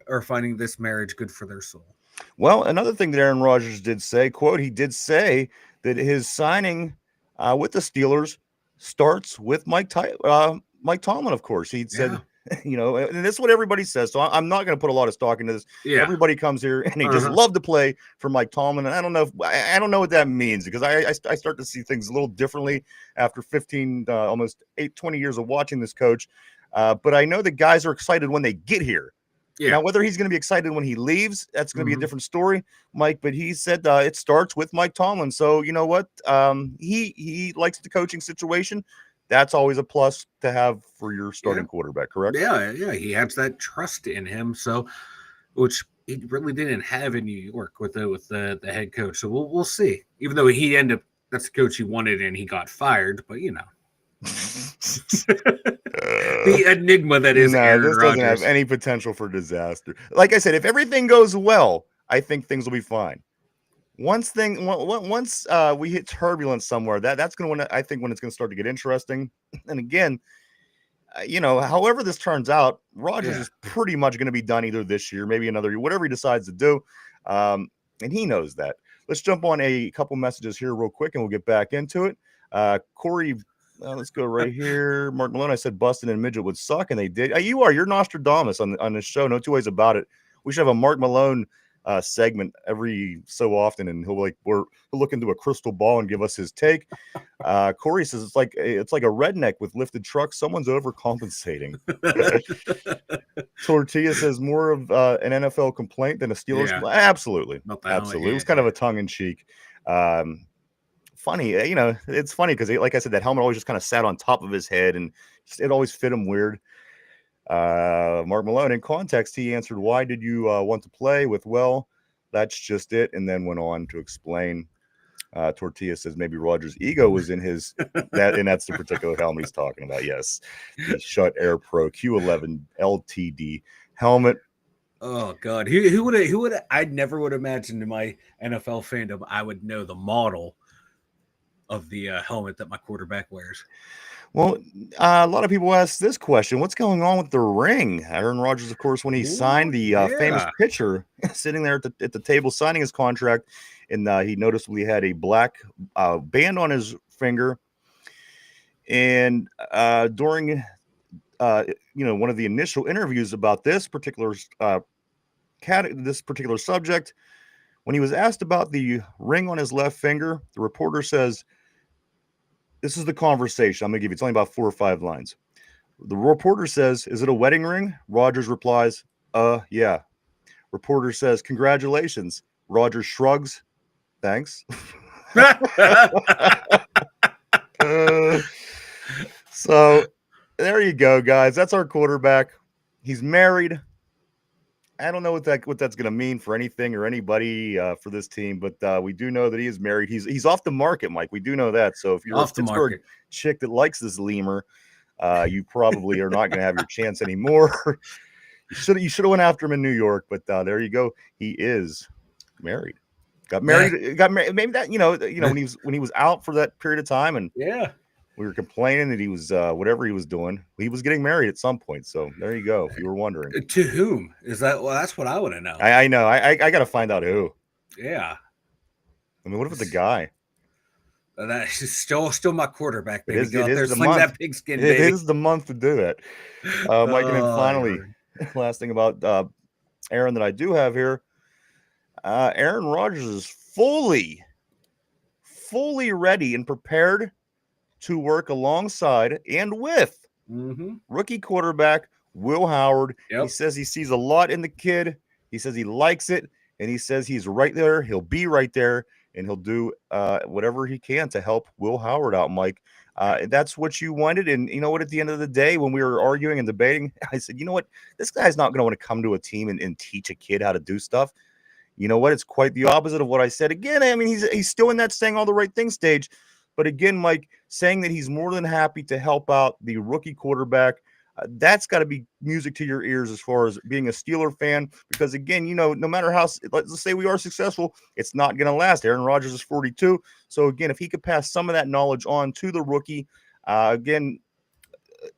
are finding this marriage good for their soul. Well, another thing that Aaron Rodgers did say, quote, he did say that his signing with the Steelers starts with Mike Tomlin, of course. He said and this is what everybody says. So I'm not going to put a lot of stock into this. Yeah. Everybody comes here and they just Uh-huh. love to play for Mike Tomlin. And I don't know I don't know what that means, because I start to see things a little differently after 15, almost 20 years of watching this coach. But I know the guys are excited when they get here. Yeah. Now, whether he's going to be excited when he leaves, that's going to be a Mhm. different story, Mike. But he said it starts with Mike Tomlin. So you know what? He likes the coaching situation. That's always a plus to have for your starting quarterback, correct? Yeah, he has that trust in him. So, which he really didn't have in New York with the head coach. So we'll see. Even though he ended up, that's the coach he wanted, and he got fired. But the enigma that is No, Aaron this doesn't have Rodgers. any potential for disaster. Like I said, if everything goes well, I think things will be fine. Once we hit turbulence somewhere, that's going to, I think, when it's going to start to get interesting. And again, however this turns out, Rodgers is pretty much going to be done either this year, maybe another year, whatever he decides to do. And he knows that. Let's jump on a couple messages here real quick, and we'll get back into it. Corey, let's go right here. Mark Malone, I said Bustin' and Midget would suck, and they did. You're Nostradamus on this show. No two ways about it. We should have a Mark Malone segment every so often, and he'll look into a crystal ball and give us his take. Corey says it's like a redneck with lifted trucks. Someone's overcompensating. Tortilla says more of an NFL complaint than a Steelers. Yeah. Absolutely. Absolutely. It was kind of a tongue in cheek. Funny, it's funny because, like I said, that helmet always just kind of sat on top of his head, and it always fit him weird. Mark Malone, in context, he answered, "Why did you want to play with?" Well, that's just it, and then went on to explain. Tortilla says maybe Rodgers' ego was in his and that's the particular helmet he's talking about. Yes, the Shut Air Pro Q11 LTD helmet. Oh God, who would I never would imagine in my NFL fandom I would know the model of the helmet that my quarterback wears. Well, a lot of people ask this question: what's going on with the ring? Aaron Rodgers, of course, when he signed the famous pitcher, sitting there at the table signing his contract, and he noticeably had a black band on his finger. And during one of the initial interviews about this particular subject, when he was asked about the ring on his left finger, the reporter says, "This is the conversation. I'm going to give you, it's only about 4 or 5 lines." The reporter says, "Is it a wedding ring?" Rodgers replies, yeah." Reporter says, "Congratulations." Rodgers shrugs, "Thanks." So there you go, guys. That's our quarterback. He's married. I don't know what that's going to mean for anything or anybody for this team, but we do know that he is married. He's off the market, Mike. We do know that. So if you're off a Pittsburgh chick that likes this lemur, you probably are not going to have your chance anymore. You should have went after him in New York, but there you go. He is married. Got married. Maybe that when he was out for that period of time, and we were complaining that he was whatever he was doing. He was getting married at some point. So there you go. If you were wondering, to whom is that? Well, that's what I want to know. I know. I got to find out who. Yeah. I mean, what if it's a guy? That's still my quarterback, baby. It Go out there, the sling month. that pigskin, baby. It is the month to do it. Mike, and then finally, last thing about Aaron that I do have here. Aaron Rodgers is fully ready and prepared to work alongside and with rookie quarterback Will Howard. He says he sees a lot in the kid. He says he likes it, and he says he's right there. He'll be right there, and he'll do whatever he can to help Will Howard out, Mike. That's what you wanted. And you know what? At the end of the day, when we were arguing and debating, I said, you know what? This guy's not going to want to come to a team and teach a kid how to do stuff. You know what? It's quite the opposite of what I said. Again, I mean, he's still in that saying all the right things stage. But again, Mike, saying that he's more than happy to help out the rookie quarterback, that's got to be music to your ears as far as being a Steeler fan. Because again, no matter how, let's say we are successful, it's not going to last. Aaron Rodgers is 42. So again, if he could pass some of that knowledge on to the rookie, again,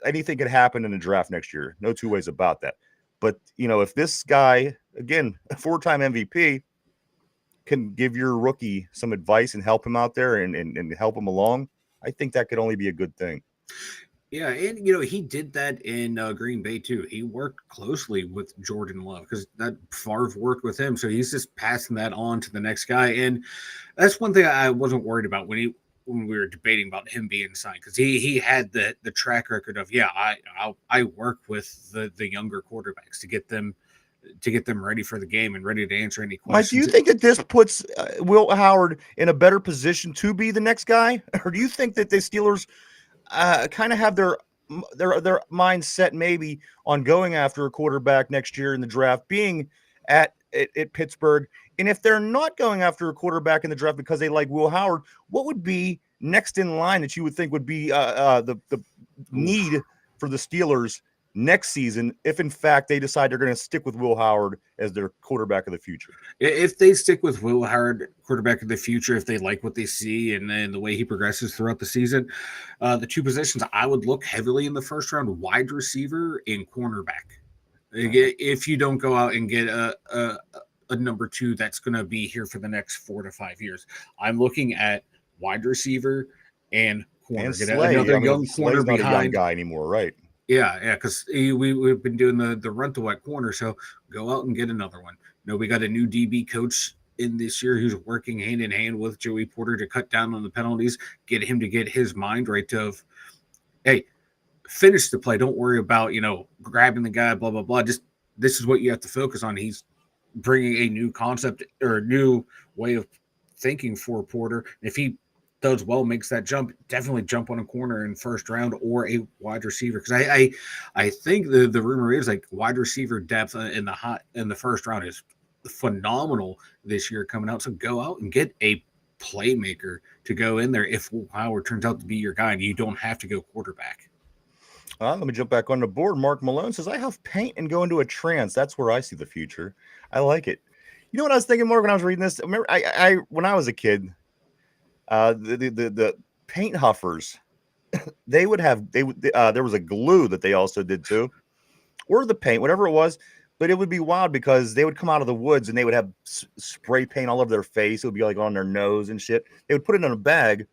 anything could happen in the draft next year. No two ways about that. But, if this guy, again, a 4-time MVP, can give your rookie some advice and help him out there and help him along, I think that could only be a good thing. Yeah, and he did that in Green Bay too. He worked closely with Jordan Love because that Favre worked with him, so he's just passing that on to the next guy. And that's one thing I wasn't worried about when we were debating about him being signed, because he had the track record of, yeah, I work with the younger quarterbacks to get them ready for the game and ready to answer any Mike, do you questions. think that this puts Will Howard in a better position to be the next guy, or do you think that the Steelers kind of have their mindset maybe on going after a quarterback next year in the draft, being at Pittsburgh? And if they're not going after a quarterback in the draft because they like Will Howard, what would be next in line that you would think would be the Oof. need for the Steelers next season if in fact they decide they're going to stick with Will Howard as their quarterback of the future? If they stick with Will Howard, quarterback of the future, if they like what they see and then the way he progresses throughout the season, the two positions I would look heavily in the first round: wide receiver and cornerback. If you don't go out and get a number two that's going to be here for the next 4 to 5 years, I'm looking at wide receiver and corner. And Get Slay, another I mean, young corner Slay's not a young behind. guy anymore, right? Yeah, because we've been doing the run to wet corner, so go out and get another one. We got a new DB coach in this year who's working hand in hand with Joey Porter to cut down on the penalties, get him to get his mind right of, hey, finish the play. Don't worry about grabbing the guy, blah blah blah. Just this is what you have to focus on. He's bringing a new concept or a new way of thinking for Porter. If he does well, makes that jump, definitely jump on a corner in first round or a wide receiver. Because I think the rumor is like wide receiver depth in the first round is phenomenal this year coming out. So go out and get a playmaker to go in there if Howard turns out to be your guy and you don't have to go quarterback. Let me jump back on the board. Mark Malone says, I have paint and go into a trance. That's where I see the future. I like it. You know what I was thinking, Mark, when I was reading this? Remember, I when I was a kid, the paint huffers, there was a glue that they also did too, or the paint, whatever it was. But it would be wild because they would come out of the woods and they would have spray paint all over their face. It would be like on their nose and shit. They would put it in a bag.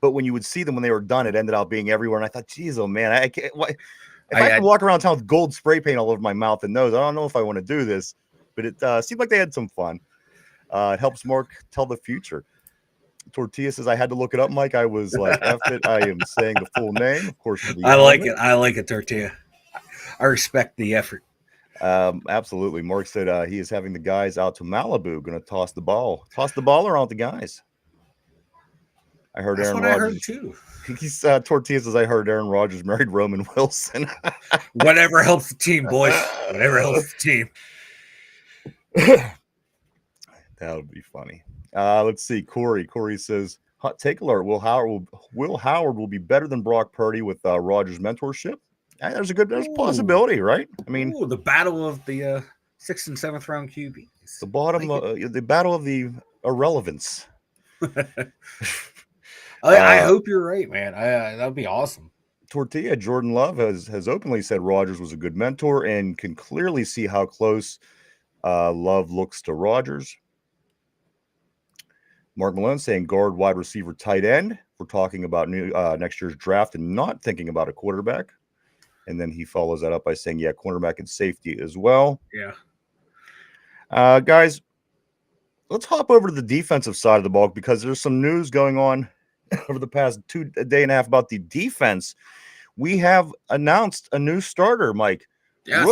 But when you would see them when they were done, it ended up being everywhere. And I thought, geez, oh man, I can't. If I had to walk around town with gold spray paint all over my mouth and nose, I don't know if I want to do this. But it seemed like they had some fun. It helps Mark tell the future. Tortilla says, I had to look it up, Mike. I was like, F it. I am saying the full name, of course. I like it. I like it, Tortilla. I respect the effort. Absolutely. Mark said he is having the guys out to Malibu, going to toss the ball around the guys. I heard That's Aaron what Rodgers. I heard too. He's Tortilla says, I heard Aaron Rodgers married Roman Wilson. Whatever helps the team, boys. Whatever helps the team. That would be funny. Let's see. Corey says, hot take alert. Will Howard will be better than Brock Purdy with Rodgers' mentorship. There's a possibility, right? I mean, the battle of the 6th and 7th round QBs. The battle of the irrelevance. I hope you're right, man. That would be awesome. Tortilla, Jordan Love has openly said Rodgers was a good mentor and can clearly see how close Love looks to Rodgers. Mark Malone saying guard, wide receiver, tight end. We're talking about next year's draft and not thinking about a quarterback. And then he follows that up by saying, yeah, cornerback and safety as well. Yeah. Guys, let's hop over to the defensive side of the ball because there's some news going on over the past day and a half about the defense. We have announced a new starter, Mike. Yes.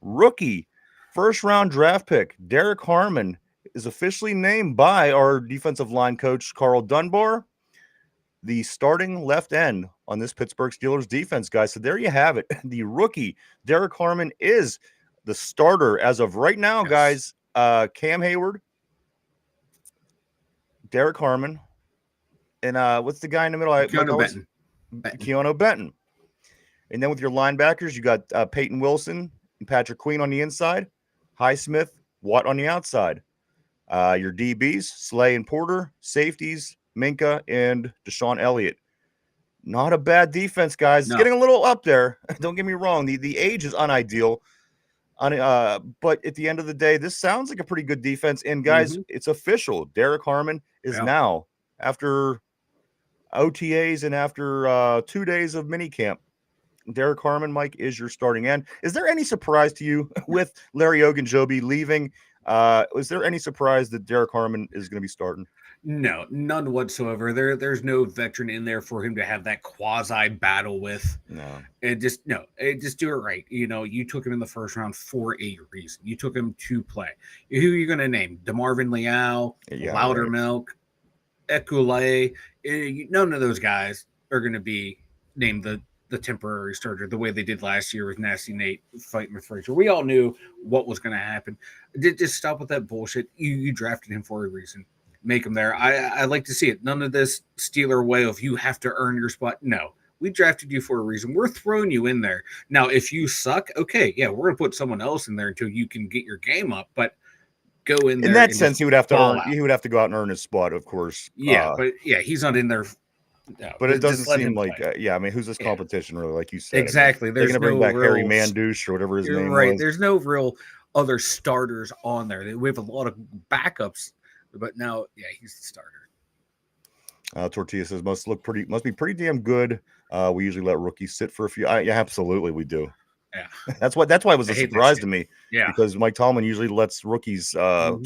Rookie, first round draft pick, Derek Harmon is officially named by our defensive line coach, Carl Dunbar, the starting left end on this Pittsburgh Steelers defense, guys. So there you have it. The rookie, Derek Harmon, is the starter as of right now, guys. Cam Hayward, Derek Harmon, and what's the guy in the middle? Keanu Benton. And then with your linebackers, you got Peyton Wilson and Patrick Queen on the inside, Highsmith, Watt on the outside. Your DBs, Slay and Porter, safeties, Minka and Deshaun Elliott. Not a bad defense, guys. It's getting a little up there. Don't get me wrong. The age is unideal. But at the end of the day, this sounds like a pretty good defense. And guys, it's official. Derek Harmon is now, after OTAs and after 2 days of minicamp, Derek Harmon, Mike, is your starting end. Is there any surprise to you with Larry Ogunjobi leaving? Is there any surprise that Derek Harmon is going to be starting? No, none whatsoever. There's no veteran in there for him to have that quasi battle with. No. Just do it right. You took him in the first round for a reason. You took him to play. Who are you going to name? DeMarvin Leal, Yeah, Loudermilk, Ekulay. None of those guys are going to be named the temporary starter the way they did last year with Nasty Nate fighting with Frazier. We all knew what was going to happen. Just stop with that bullshit. You drafted him for a reason. Make him there. I like to see it. None of this Steeler way of you have to earn your spot. No, we drafted you for a reason. We're throwing you in there. Now, if you suck, okay, yeah, we're going to put someone else in there until you can get your game up. But go in there. In that sense, he would have to earn. out. He would have to go out and earn his spot, of course. Yeah, but he's not in there. No, but it doesn't seem like. I mean, who's this competition really? Like you said, exactly. They're going to bring back Harry Mandouche or whatever his name was. There's no real other starters on there. We have a lot of backups, but now, he's the starter. Tortilla says must be pretty damn good. We usually let rookies sit for a few. Yeah, absolutely, we do. Yeah, that's why it was a surprise to me. Yeah, because Mike Tomlin usually lets rookies. I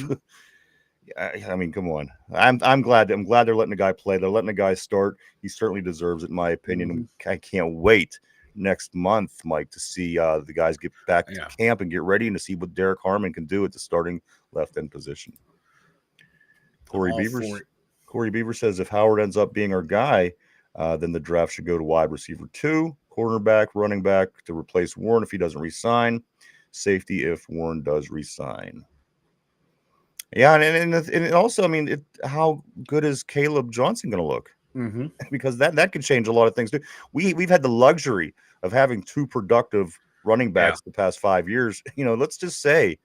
mean, come on. I'm glad they're letting the guy play. They're letting the guy start. He certainly deserves it, in my opinion. I can't wait next month, Mike, to see the guys get back to camp and get ready and to see what Derek Harmon can do at the starting left end position. Corey Beaver says if Howard ends up being our guy, then the draft should go to wide receiver 2, cornerback, running back to replace Warren if he doesn't resign, safety if Warren does resign. Yeah, and also, I mean, how good is Caleb Johnson going to look? Because that could change a lot of things too. We've had the luxury of having 2 productive running backs the past 5 years. Let's just say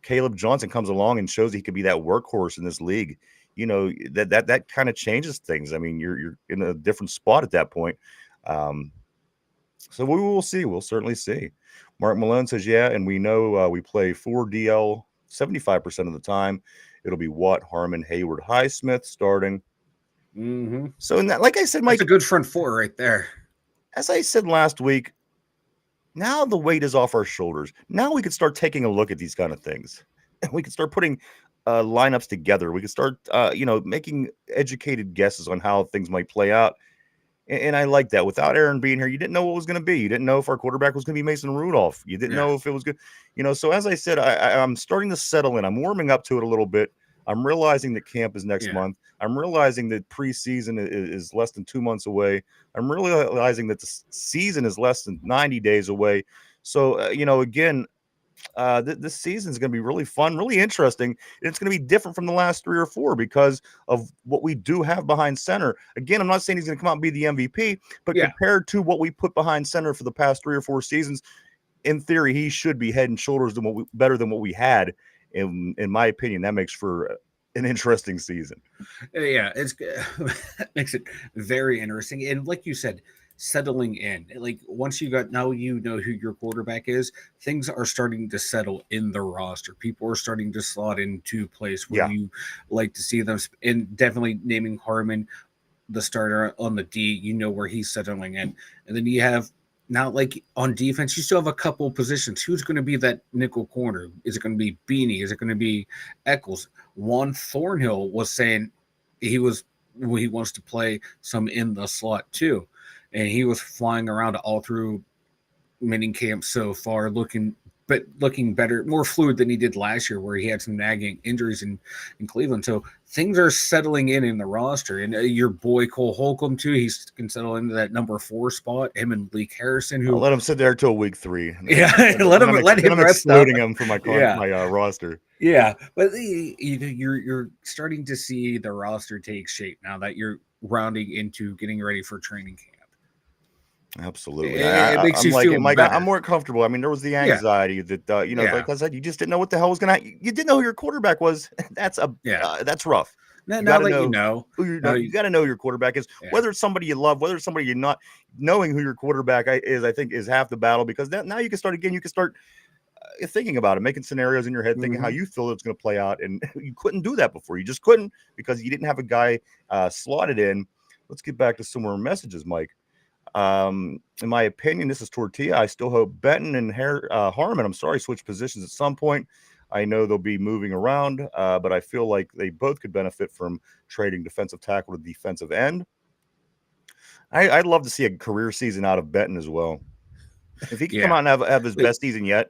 Caleb Johnson comes along and shows he could be that workhorse in this league. That kind of changes things. I mean, you're in a different spot at that point. So we will see. We'll certainly see. Mark Malone says, yeah, and we know we play 4 DL 75% of the time. It'll be Watt, Harmon, Hayward, Highsmith starting. So like I said, Mike, that's a good front 4 right there. As I said last week, now the weight is off our shoulders. Now we can start taking a look at these kind of things. We can start putting lineups together. We can start, making educated guesses on how things might play out. And I like that. Without Aaron being here, you didn't know what was going to be. You didn't know if our quarterback was going to be Mason Rudolph. You didn't know if it was good. So as I said, I'm starting to settle in. I'm warming up to it a little bit. I'm realizing that camp is next month. I'm realizing that preseason is less than 2 months away. I'm realizing that the season is less than 90 days away. So, again, this season is going to be really fun, really interesting. And it's going to be different from the last 3 or 4 because of what we do have behind center. Again, I'm not saying he's going to come out and be the MVP, but compared to what we put behind center for the past 3 or 4 seasons, in theory, he should be head and shoulders better than what we had. In my opinion, that makes for an interesting season. Yeah, it makes it very interesting. And like you said, settling in, like once now you know who your quarterback is, things are starting to settle in the roster. People are starting to slot into place where you like to see them, and definitely naming Harmon the starter on the D, where he's settling in. And then you have now, like on defense, you still have a couple positions. Who's going to be that nickel corner? Is it going to be Beanie? Is it going to be Eccles? Juan Thornhill was saying he wants to play some in the slot too. And he was flying around all through mini camp so far, looking better, more fluid than he did last year, where he had some nagging injuries in Cleveland. So things are settling in the roster. And your boy Cole Holcomb too, he can settle into that number 4 spot. Him and Leek Harrison, I'll let him sit there till week 3. Yeah, let him rest excluding him from my roster. Yeah, but you're starting to see the roster take shape now that you're rounding into getting ready for training camp. Absolutely. It makes you feel Mike, better. I'm more comfortable. I mean, there was the anxiety that, like I said, you just didn't know what the hell was going to happen. You didn't know who your quarterback was. That's rough. Now that you know who you got to know your quarterback is, whether it's somebody you love, whether it's somebody you're not. Knowing who your quarterback is, I think, is half the battle, because now you can start thinking about it, making scenarios in your head, thinking how you feel it's going to play out. And you couldn't do that before. You just couldn't, because you didn't have a guy slotted in let's get back to some more messages, Mike. In my opinion, this is Tortilla. I still hope Benton and Harmon, switch positions at some point. I know they'll be moving around, but I feel like they both could benefit from trading defensive tackle to defensive end. I'd love to see a career season out of Benton as well. If he could come out and have his best season yet,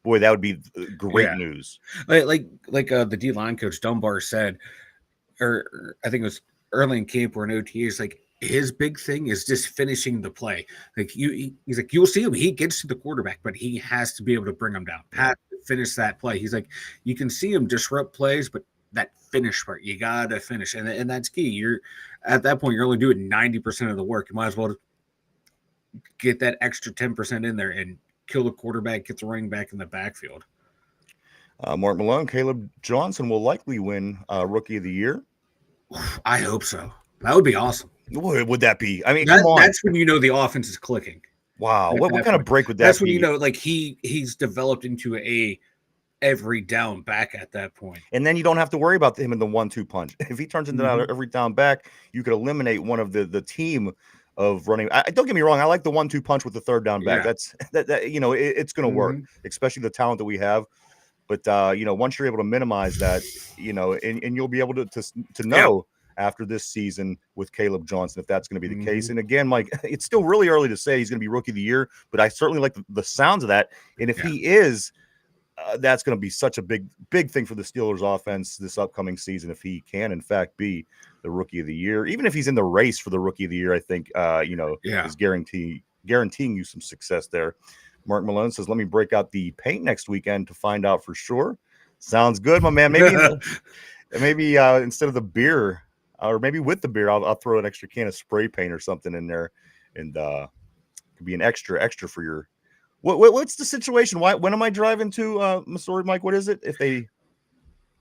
boy, that would be great news. Like the D-line coach Dunbar said, or I think it was early in camp or in OTAs, like his big thing is just finishing the play. Like he's like, you'll see him. He gets to the quarterback, but he has to be able to bring him down, finish that play. He's like, you can see him disrupt plays, but that finish part, you gotta finish, and that's key. You're at that point, you're only doing 90% of the work. You might as well get that extra 10% in there and kill the quarterback, get the running back in the backfield. Mark Malone, Caleb Johnson will likely win Rookie of the Year. I hope so. That would be awesome. What would that be? I mean, come on. That's when you know the offense is clicking. Wow. What kind of break would that be? That's when you know, like, he's developed into a every down back at that point. And then you don't have to worry about him in the 1-2 punch. If he turns into that every down back, you could eliminate one of the team of running. Don't get me wrong. I like the 1-2 punch with the third down back. That's it's going to work, especially the talent that we have. But once you're able to minimize that, and you'll be able to know after this season with Caleb Johnson if that's going to be the case. And again, Mike, it's still really early to say he's going to be Rookie of the Year, but I certainly like the sounds of that. And if he is, that's going to be such a big thing for the Steelers offense this upcoming season. If he can, in fact, be the Rookie of the Year, even if he's in the race for the Rookie of the Year, I think is guaranteeing you some success there. Mark Malone says, let me break out the paint next weekend to find out for sure. Sounds good, my man. Maybe instead of the beer, or maybe with the beer, I'll throw an extra can of spray paint or something in there, and it could be an extra for your. What's the situation? When am I driving to Missouri, Mike? What is it? If they,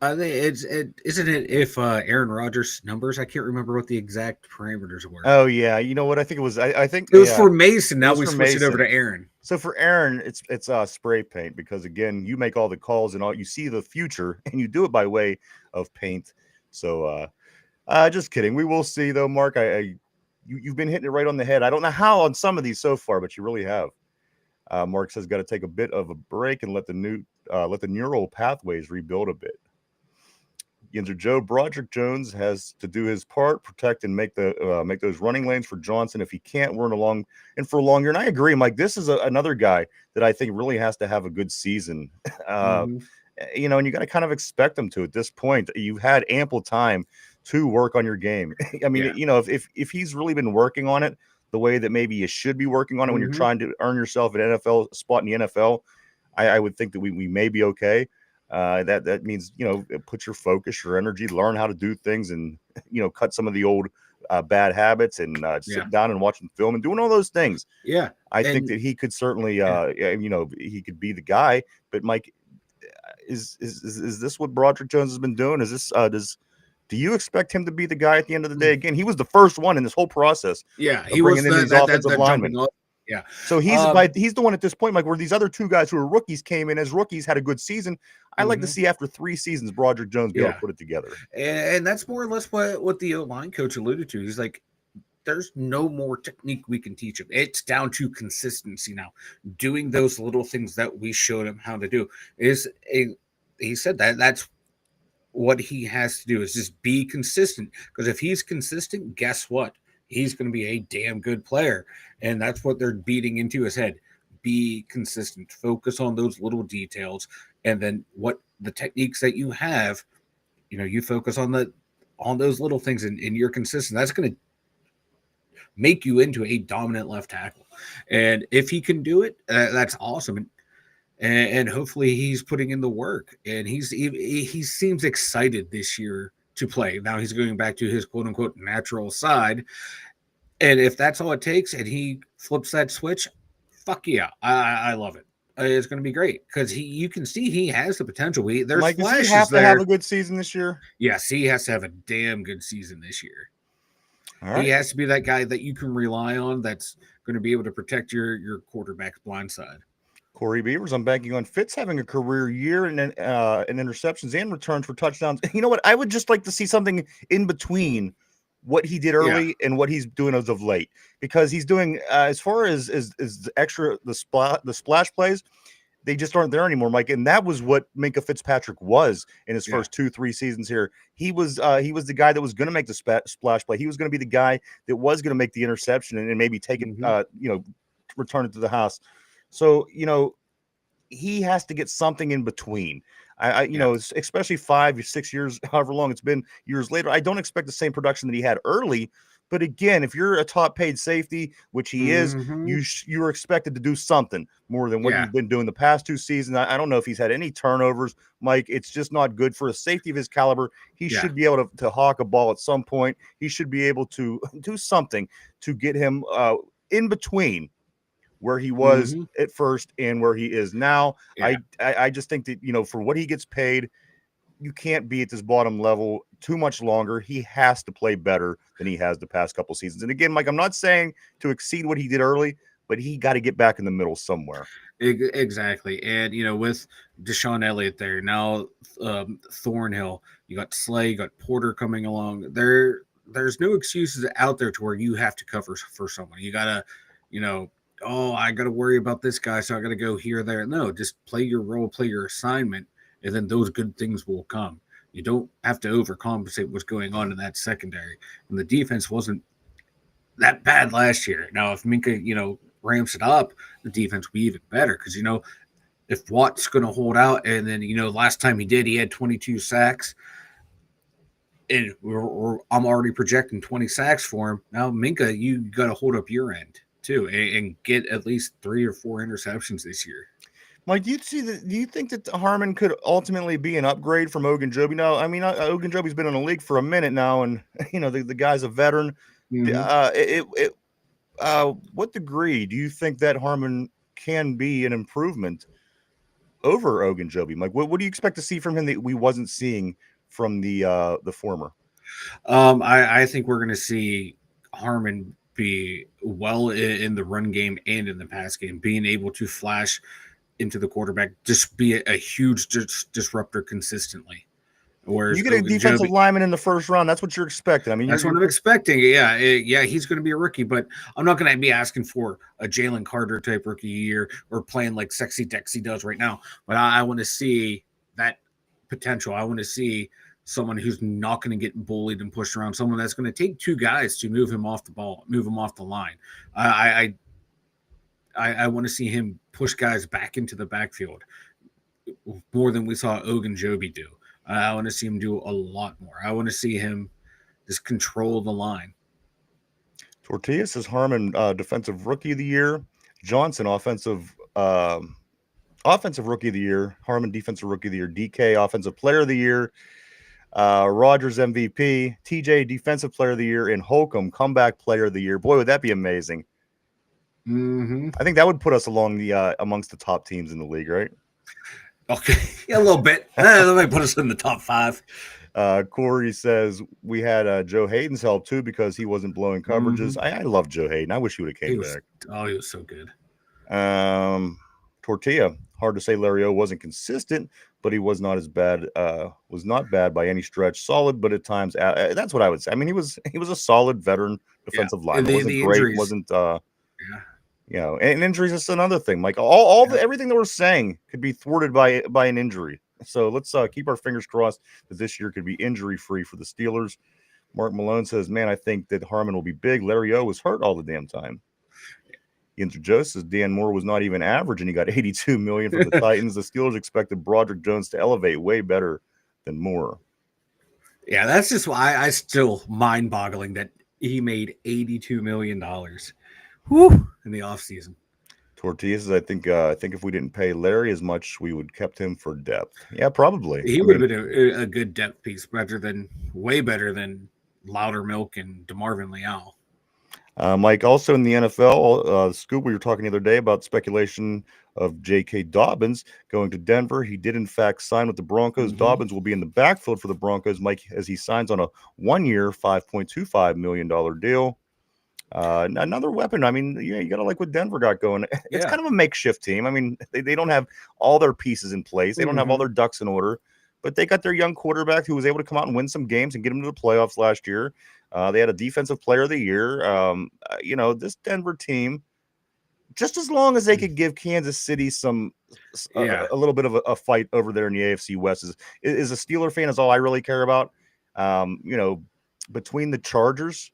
I think isn't it if Aaron Rodgers numbers? I can't remember what the exact parameters were. Oh yeah, you know what? I think it was. I think it was for Mason. Now we switched it over to Aaron. So for Aaron, it's spray paint because again, you make all the calls and all you see the future, and you do it by way of paint. So just kidding. We will see though, Mark. You've been hitting it right on the head. I don't know how on some of these so far, but you really have. Mark says got to take a bit of a break and let the neural pathways rebuild a bit. Yinzer Joe Broderick Jones has to do his part, protect and make those running lanes for Johnson. If he can't, we're in for a long year. And I agree, Mike. This is another guy that I think really has to have a good season. And you got to kind of expect him to at this point. You've had ample time to work on your game. I mean, if he's really been working on it the way that maybe you should be working on it when you're trying to earn yourself an NFL spot in the NFL, I would think that we may be okay. That means, put your focus, your energy, learn how to do things and, cut some of the old bad habits and sit down and watch film and doing all those things. Yeah. I think that he could certainly, he could be the guy. But Mike, is this what Broderick Jones has been doing? Is this, do you expect him to be the guy at the end of the day? Again, he was the first one in this whole process. Yeah. He was these offensive linemen. Yeah. So he's the one at this point, Mike, where these other two guys who are rookies came in as rookies, had a good season. I like to see after 3 seasons, Broderick Jones be able to put it together. And that's more or less what the line coach alluded to. He's like, there's no more technique we can teach him. It's down to consistency now. Doing those little things that we showed him how to do he said that's what he has to do is just be consistent. Because if he's consistent, guess what? He's going to be a damn good player. And that's what they're beating into his head. Be consistent. Focus on those little details. And then what the techniques that you have, you focus on those little things and you're consistent. That's going to make you into a dominant left tackle. And if he can do it, that's awesome. And hopefully he's putting in the work. And he seems excited this year to play. Now he's going back to his quote unquote natural side. And if that's all it takes and he flips that switch, fuck yeah. I love it. It's going to be great because you can see he has the potential. There's Mike, flashes does he have there. To have a good season this year? Yes, he has to have a damn good season this year. All right. He has to be that guy that you can rely on that's going to be able to protect your quarterback's blind side. Corey Beavers, I'm banking on Fitz having a career year and interceptions and returns for touchdowns. You know what? I would just like to see something in between what he did early and what he's doing as of late, because he's doing as far as the extra the splash plays, they just aren't there anymore, Mike. And that was what Minka Fitzpatrick was in his first 2-3 seasons here. He was the guy that was going to make the splash play. He was going to be the guy that was going to make the interception and maybe take it, return it to the house. So, he has to get something in between. Especially 5 or 6 years, however long it's been, years later, I don't expect the same production that he had early. But again, if you're a top paid safety, which he is, you're expected to do something more than what you've been doing the past 2 seasons. I don't know if he's had any turnovers, Mike. It's just not good for a safety of his caliber. He should be able to hawk a ball at some point. He should be able to do something to get him in between where he was at first and where he is now. I just think that, for what he gets paid, you can't be at this bottom level too much longer. He has to play better than he has the past couple seasons. And again, Mike, I'm not saying to exceed what he did early, but he got to get back in the middle somewhere. Exactly. And, with Deshaun Elliott there, now Thornhill, you got Slay, you got Porter coming along. There's no excuses out there to where you have to cover for someone. You got to, I got to worry about this guy, so I got to go here, there. No, just play your role, play your assignment, and then those good things will come. You don't have to overcompensate what's going on in that secondary. And the defense wasn't that bad last year. Now, if Minka, ramps it up, the defense will be even better because, if Watt's going to hold out, and then, last time he did, he had 22 sacks, and I'm already projecting 20 sacks for him. Now, Minka, you got to hold up your end too, and get at least 3 or 4 interceptions this year. Mike, do you think that Harmon could ultimately be an upgrade from Ogunjobi? Now, I mean, Ogunjobi's been in the league for a minute now, and the guy's a veteran. What degree do you think that Harmon can be an improvement over Ogunjobi? Mike, what do you expect to see from him that we wasn't seeing from the former? I think we're going to see Harmon be well in the run game and in the pass game, being able to flash into the quarterback, just be a huge disruptor consistently. Whereas you get a defensive lineman in the first round, that's what you're expecting. I mean, that's what I'm expecting. Yeah, he's going to be a rookie, but I'm not going to be asking for a Jalen Carter type rookie year or playing like Sexy Dexy does right now. But I want to see that potential. I want to see someone who's not going to get bullied and pushed around, someone that's going to take 2 guys to move him off the ball, move him off the line. I want to see him push guys back into the backfield more than we saw Ogunjobi do. I want to see him do a lot more. I want to see him just control the line. Tortilla says Harmon, defensive rookie of the year. Johnson, offensive rookie of the year. Harmon, defensive rookie of the year. DK, offensive player of the year. Rogers, MVP. TJ, defensive player of the year. And Holcomb, comeback player of the year. Boy, would that be amazing. I think that would put us along the amongst the top teams in the league, right? Okay, yeah, a little bit. That might put us in the top 5. Corey says we had Joe Hayden's help too because he wasn't blowing coverages. I love Joe Hayden. I wish he would have came back. Oh, he was so good. Tortilla, hard to say Lemieux wasn't consistent, but he was not as bad. Was not bad by any stretch. Solid, but at times that's what I would say. I mean, he was a solid veteran defensive lineman. Wasn't great. Injuries. Wasn't and injuries is another thing. Like everything that we're saying could be thwarted by an injury. So let's keep our fingers crossed that this year could be injury free for the Steelers. Mark Malone says, "Man, I think that Harmon will be big. Lemieux was hurt all the damn time." Yinzers Joe says Dan Moore was not even average, and he got $82 million from the Titans. The Steelers expected Broderick Jones to elevate way better than Moore. Yeah, that's just why I still mind-boggling that he made $82 million. In the offseason. Tortilla says, I think if we didn't pay Larry as much, we would kept him for depth. Yeah, probably. He would have been a good depth piece, way better than Loudermilk and DeMarvin Leal. Mike, also in the NFL, Scoop, we were talking the other day about speculation of J.K. Dobbins going to Denver. He did, in fact, sign with the Broncos. Dobbins will be in the backfield for the Broncos, Mike, as he signs on a 1-year, $5.25 million deal. Another weapon. I mean, you got to like what Denver got going. It's kind of a makeshift team. I mean, they don't have all their pieces in place. They don't have all their ducks in order, but they got their young quarterback who was able to come out and win some games and get them to the playoffs last year. They had a defensive player of the year. This Denver team, just as long as they could give Kansas City a little bit of a fight over there in the AFC West, is a Steeler fan is all I really care about. Between the Chargers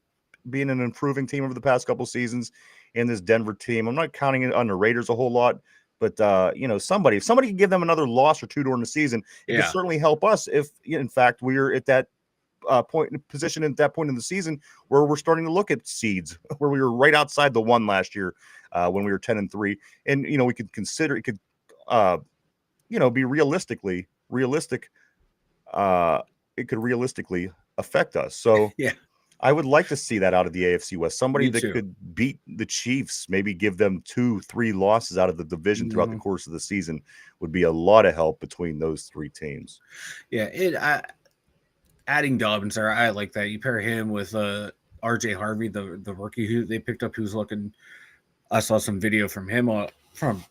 being an improving team over the past couple seasons and this Denver team, I'm not counting it on the Raiders a whole lot, but if somebody can give them another loss or two during the season, it could certainly help us if, in fact, we're at that position at that point in the season where we're starting to look at seeds, where we were right outside the one last year when we were 10-3, and we could consider it could be realistic. It could realistically affect us. So yeah, I would like to see that out of the AFC West. Somebody that could beat the Chiefs, maybe give them 2-3 losses out of the division throughout the course of the season, would be a lot of help between those three teams. Yeah, adding Dobbins there, I like that. You pair him with RJ Harvey, the rookie who they picked up, who's looking. I saw some video from him from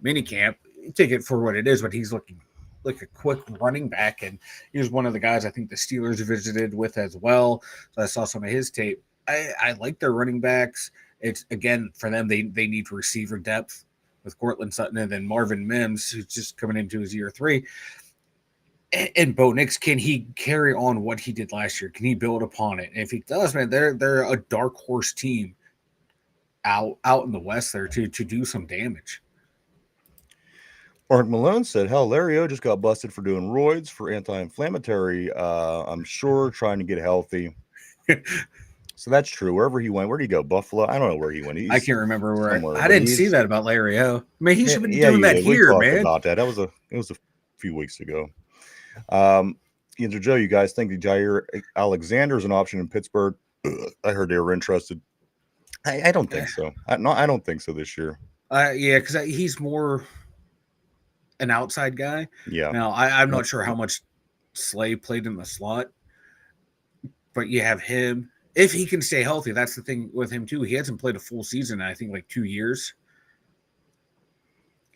mini camp. Take it for what it is, but he's looking like a quick running back, and he was one of the guys I think the Steelers visited with as well. So I saw some of his tape. I like their running backs. It's again for them they need receiver depth with Cortland Sutton and then Marvin Mims, who's just coming into his year 3. And Bo Nix, can he carry on what he did last year? Can he build upon it? And if he does, man, they're a dark horse team out in the West there to do some damage. Mark Malone said, hell, Larry O just got busted for doing roids for anti-inflammatory. I'm sure trying to get healthy. So that's true. Wherever he went, where did he go? Buffalo? I don't know where he went. I can't remember where. I didn't see that about Larry O. I mean, he should be doing that here, man. About that. It was a few weeks ago. Yinzer Joe, you guys think Jair Alexander is an option in Pittsburgh? I heard they were interested. I don't think so. I don't think so this year. Yeah, because he's more an outside guy. Yeah. Now, I'm not sure how much Slay played in the slot, but you have him. If he can stay healthy, that's the thing with him, too. He hasn't played a full season in, I think, like 2 years.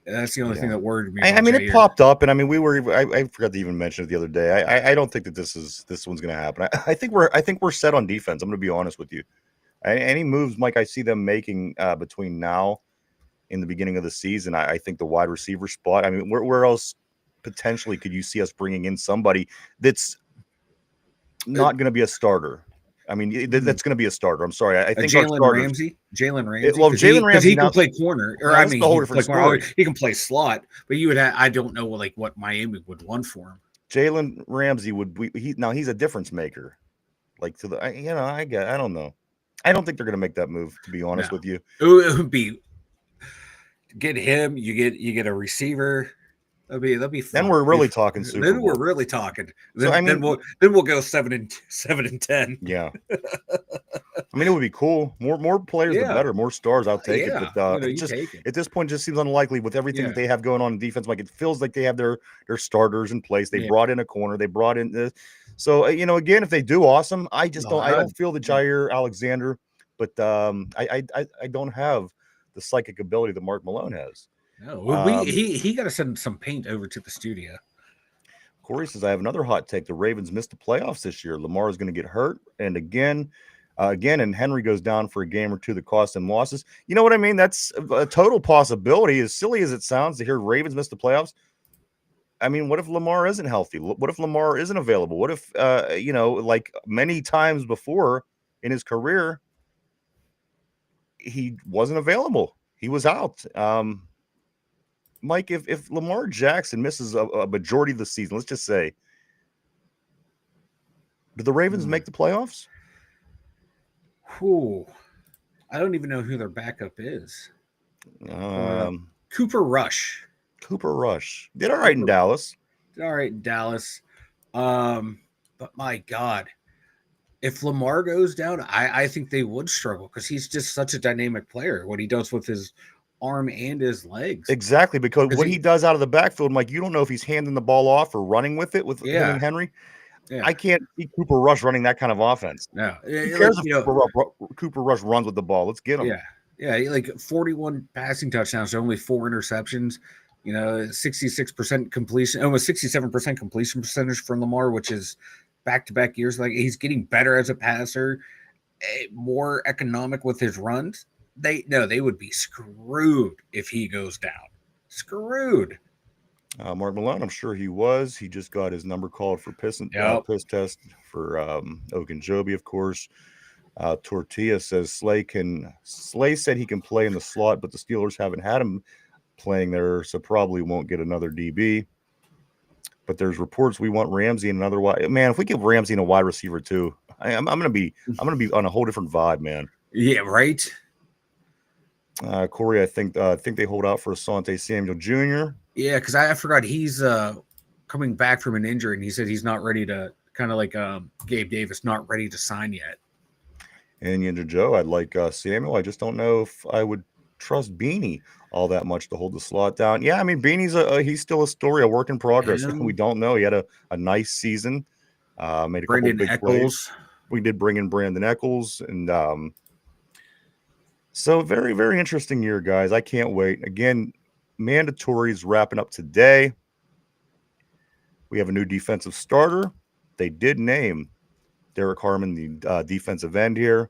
That's the only thing that worried me. I mean, it popped up, and I mean, I forgot to even mention it the other day. I don't think that this one's going to happen. I think we're set on defense. I'm going to be honest with you. Any moves, Mike, I see them making between now and the beginning of the season, I think the wide receiver spot. I mean, where else potentially could you see us bringing in somebody that's not going to be a starter? I mean, that's going to be a starter. I'm sorry. I think Jalen Ramsey. Well, Jalen Ramsey, he can play corner, or I mean, he can play slot. But you would have, I don't know like what Miami would want for him. Jalen Ramsey he's a difference maker. Like to the, I don't know. I don't think they're going to make that move. To be honest with you, it would be get him. You get a receiver. That'll be fun. Then we're really talking Super Bowl. Then we're really talking. So, then we'll go 7-10. Yeah. I mean, it would be cool. More players, the better. More stars, I'll take it. But at this point, it just seems unlikely with everything that they have going on in defense. Like it feels like they have their starters in place. They brought in a corner. They brought in this. So again, if they do, awesome. I don't feel the Jair Alexander, but I don't have the psychic ability that Mark Malone has. No, he got to send some paint over to the studio. Corey says, I have another hot take. The Ravens missed the playoffs this year. Lamar is going to get hurt. And again, and Henry goes down for a game or two that cost them losses. You know what I mean? That's a total possibility. As silly as it sounds to hear Ravens miss the playoffs. I mean, what if Lamar isn't healthy? What if Lamar isn't available? What if, like many times before in his career, he wasn't available. He was out. Mike, if Lamar Jackson misses a majority of the season, let's just say, do the Ravens make the playoffs? I don't even know who their backup is. Cooper Rush. Did all right in Dallas. But my God, if Lamar goes down, I think they would struggle because he's just such a dynamic player. What he does with his arm and his legs. Exactly, because what he does out of the backfield, Mike, you don't know if he's handing the ball off or running with it with him and Henry. Yeah. I can't see Cooper Rush running that kind of offense. No. Who cares if Cooper Rush runs with the ball? Let's get him. Yeah, like 41 passing touchdowns, only 4 interceptions. 66% completion, almost 67% completion percentage from Lamar, which is back-to-back years. Like he's getting better as a passer, more economic with his runs. They would be screwed if he goes down. Screwed. Mark Malone, I'm sure he was. He just got his number called for piss test for Ogunjobi, of course. Tortilla says Slay said he can play in the slot, but the Steelers haven't had him playing there, so probably won't get another DB. But there's reports we want Ramsey and another wide. Man, if we give Ramsey and a wide receiver too, I'm gonna be on a whole different vibe, man. Yeah, right. Corey, I think they hold out for Asante Samuel Jr. Yeah, because I forgot he's coming back from an injury, and he said he's not ready to, kind of like Gabe Davis, not ready to sign yet. And Yinzer Joe, I'd like Samuel. I just don't know if I would trust Beanie all that much to hold the slot down. Yeah, I mean, Beanie's he's still a story, a work in progress. We don't know. He had a nice season. Made a couple big plays. We did bring in Brandon Eccles, and so very, very interesting year, guys. I can't wait. Again, mandatories wrapping up today. We have a new defensive starter. They did name Derek Harmon the defensive end here.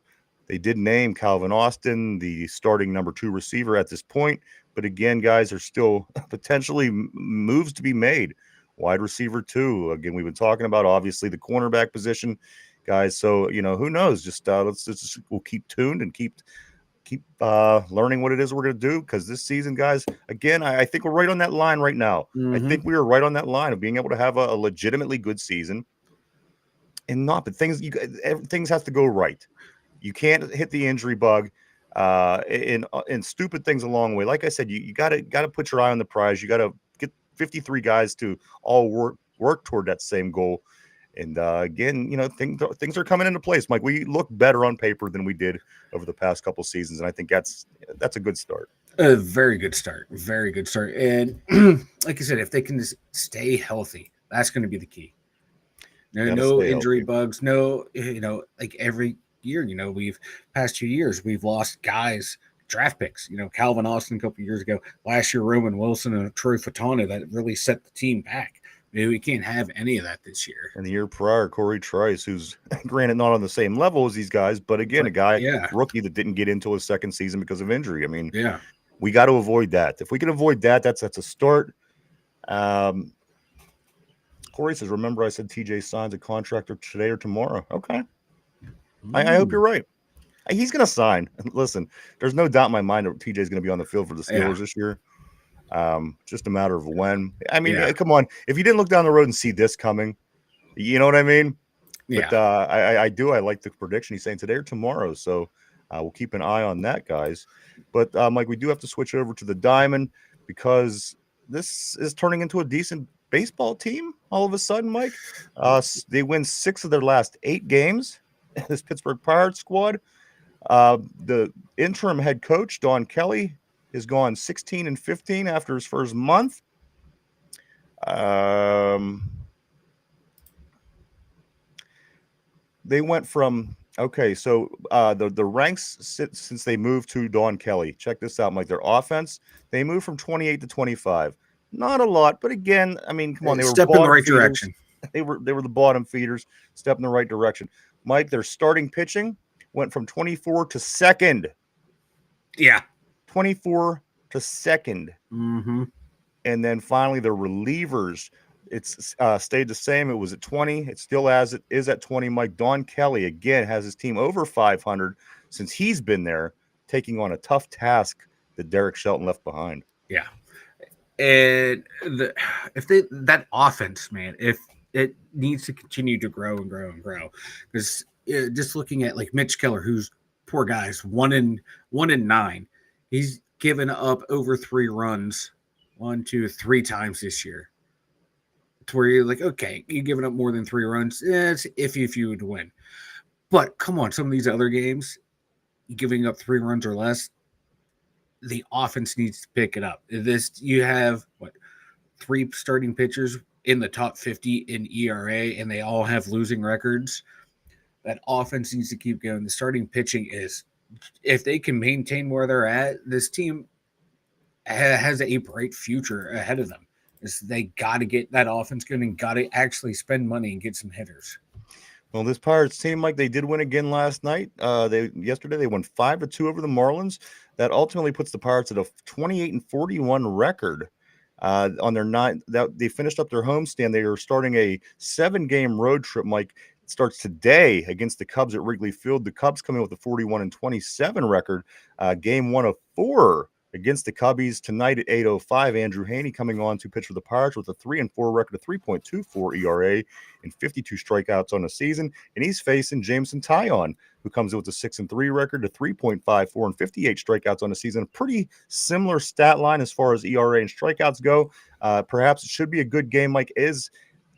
They did name Calvin Austin the starting number 2 receiver at this point. But again, guys, there's still potentially moves to be made. Wide receiver 2. Again, we've been talking about, obviously, the cornerback position, guys. So, who knows? Just we'll keep tuned and keep learning what it is we're going to do, because this season, guys, again, I think we're right on that line right now. I think we are right on that line of being able to have a legitimately good season. But things have to go right. You can't hit the injury bug in stupid things along the way. Like I said, you gotta put your eye on the prize. You gotta get 53 guys to all work toward that same goal. And again, things are coming into place, Mike. We look better on paper than we did over the past couple seasons, and I think that's a good start. A very good start. Very good start. And like I said, if they can just stay healthy, that's going to be the key. No injury bugs. No, like every year, we've past 2 years, we've lost guys, draft picks. Calvin Austin a couple years ago. Last year, Roman Wilson and Troy Fatana, that really set the team back. We can't have any of that this year. And the year prior, Corey Trice, who's granted not on the same level as these guys, but again, rookie that didn't get into his second season because of injury. I mean, we got to avoid that. If we can avoid that, that's a start. Corey says, remember I said TJ signs a contract today or tomorrow. Okay. I hope you're right. He's going to sign. Listen, there's no doubt in my mind that TJ is going to be on the field for the Steelers this year. Just a matter of when. I mean, come on. If you didn't look down the road and see this coming, you know what I mean? Yeah. But I do. I like the prediction. He's saying today or tomorrow. So we'll keep an eye on that, guys. But, Mike, we do have to switch over to the Diamond, because this is turning into a decent baseball team all of a sudden, Mike. They win 6 of their last 8 games. This Pittsburgh Pirates squad. The interim head coach, Don Kelly, has gone 16-15 after his first month. They went from the ranks since they moved to Don Kelly. Check this out, Mike. Their offense, they moved from 28 to 25. Not a lot, but again, I mean, come on, they were step in the right direction. They were the bottom feeders, step in the right direction. Mike, their starting pitching went from 24 to second. Yeah. 24 to second. Mm-hmm. And then finally their relievers, it's stayed the same. It was at 20. It still is at 20. Mike, Don Kelly, again, has his team over 500 since he's been there, taking on a tough task that Derek Shelton left behind. Yeah. And that offense, man, if it needs to continue to grow and grow and grow, because just looking at like Mitch Keller, who's poor guy's 1-9, he's given up over 3 runs 1, 2, 3 times this year. To where you're like, okay, you're giving up more than 3 runs. It's iffy if you would win. But come on, some of these other games, giving up 3 runs or less, the offense needs to pick it up. You have 3 starting pitchers in the top 50 in ERA, and they all have losing records. That offense needs to keep going. The starting pitching is, if they can maintain where they're at, this team has a bright future ahead of them. They got to get that offense going and got to actually spend money and get some hitters. Well, this Pirates team, Mike, they did win again last night. Yesterday they won 5-2 over the Marlins. That ultimately puts the Pirates at a 28-41 record. On their nine, that they finished up their homestand. They are starting a 7-game road trip, Mike. It starts today against the Cubs at Wrigley Field. The Cubs come in with a 41-27 record. Game 1 of 4 against the Cubbies tonight at 8:05. Andrew Haney coming on to pitch for the Pirates with a 3-4 record, a 3.24 ERA, and 52 strikeouts on the season. And he's facing Jameson Taillon, who comes in with a 6-3 record, a 3.54, and 58 strikeouts on the season. A pretty similar stat line as far as ERA and strikeouts go. Perhaps it should be a good game, Mike. Is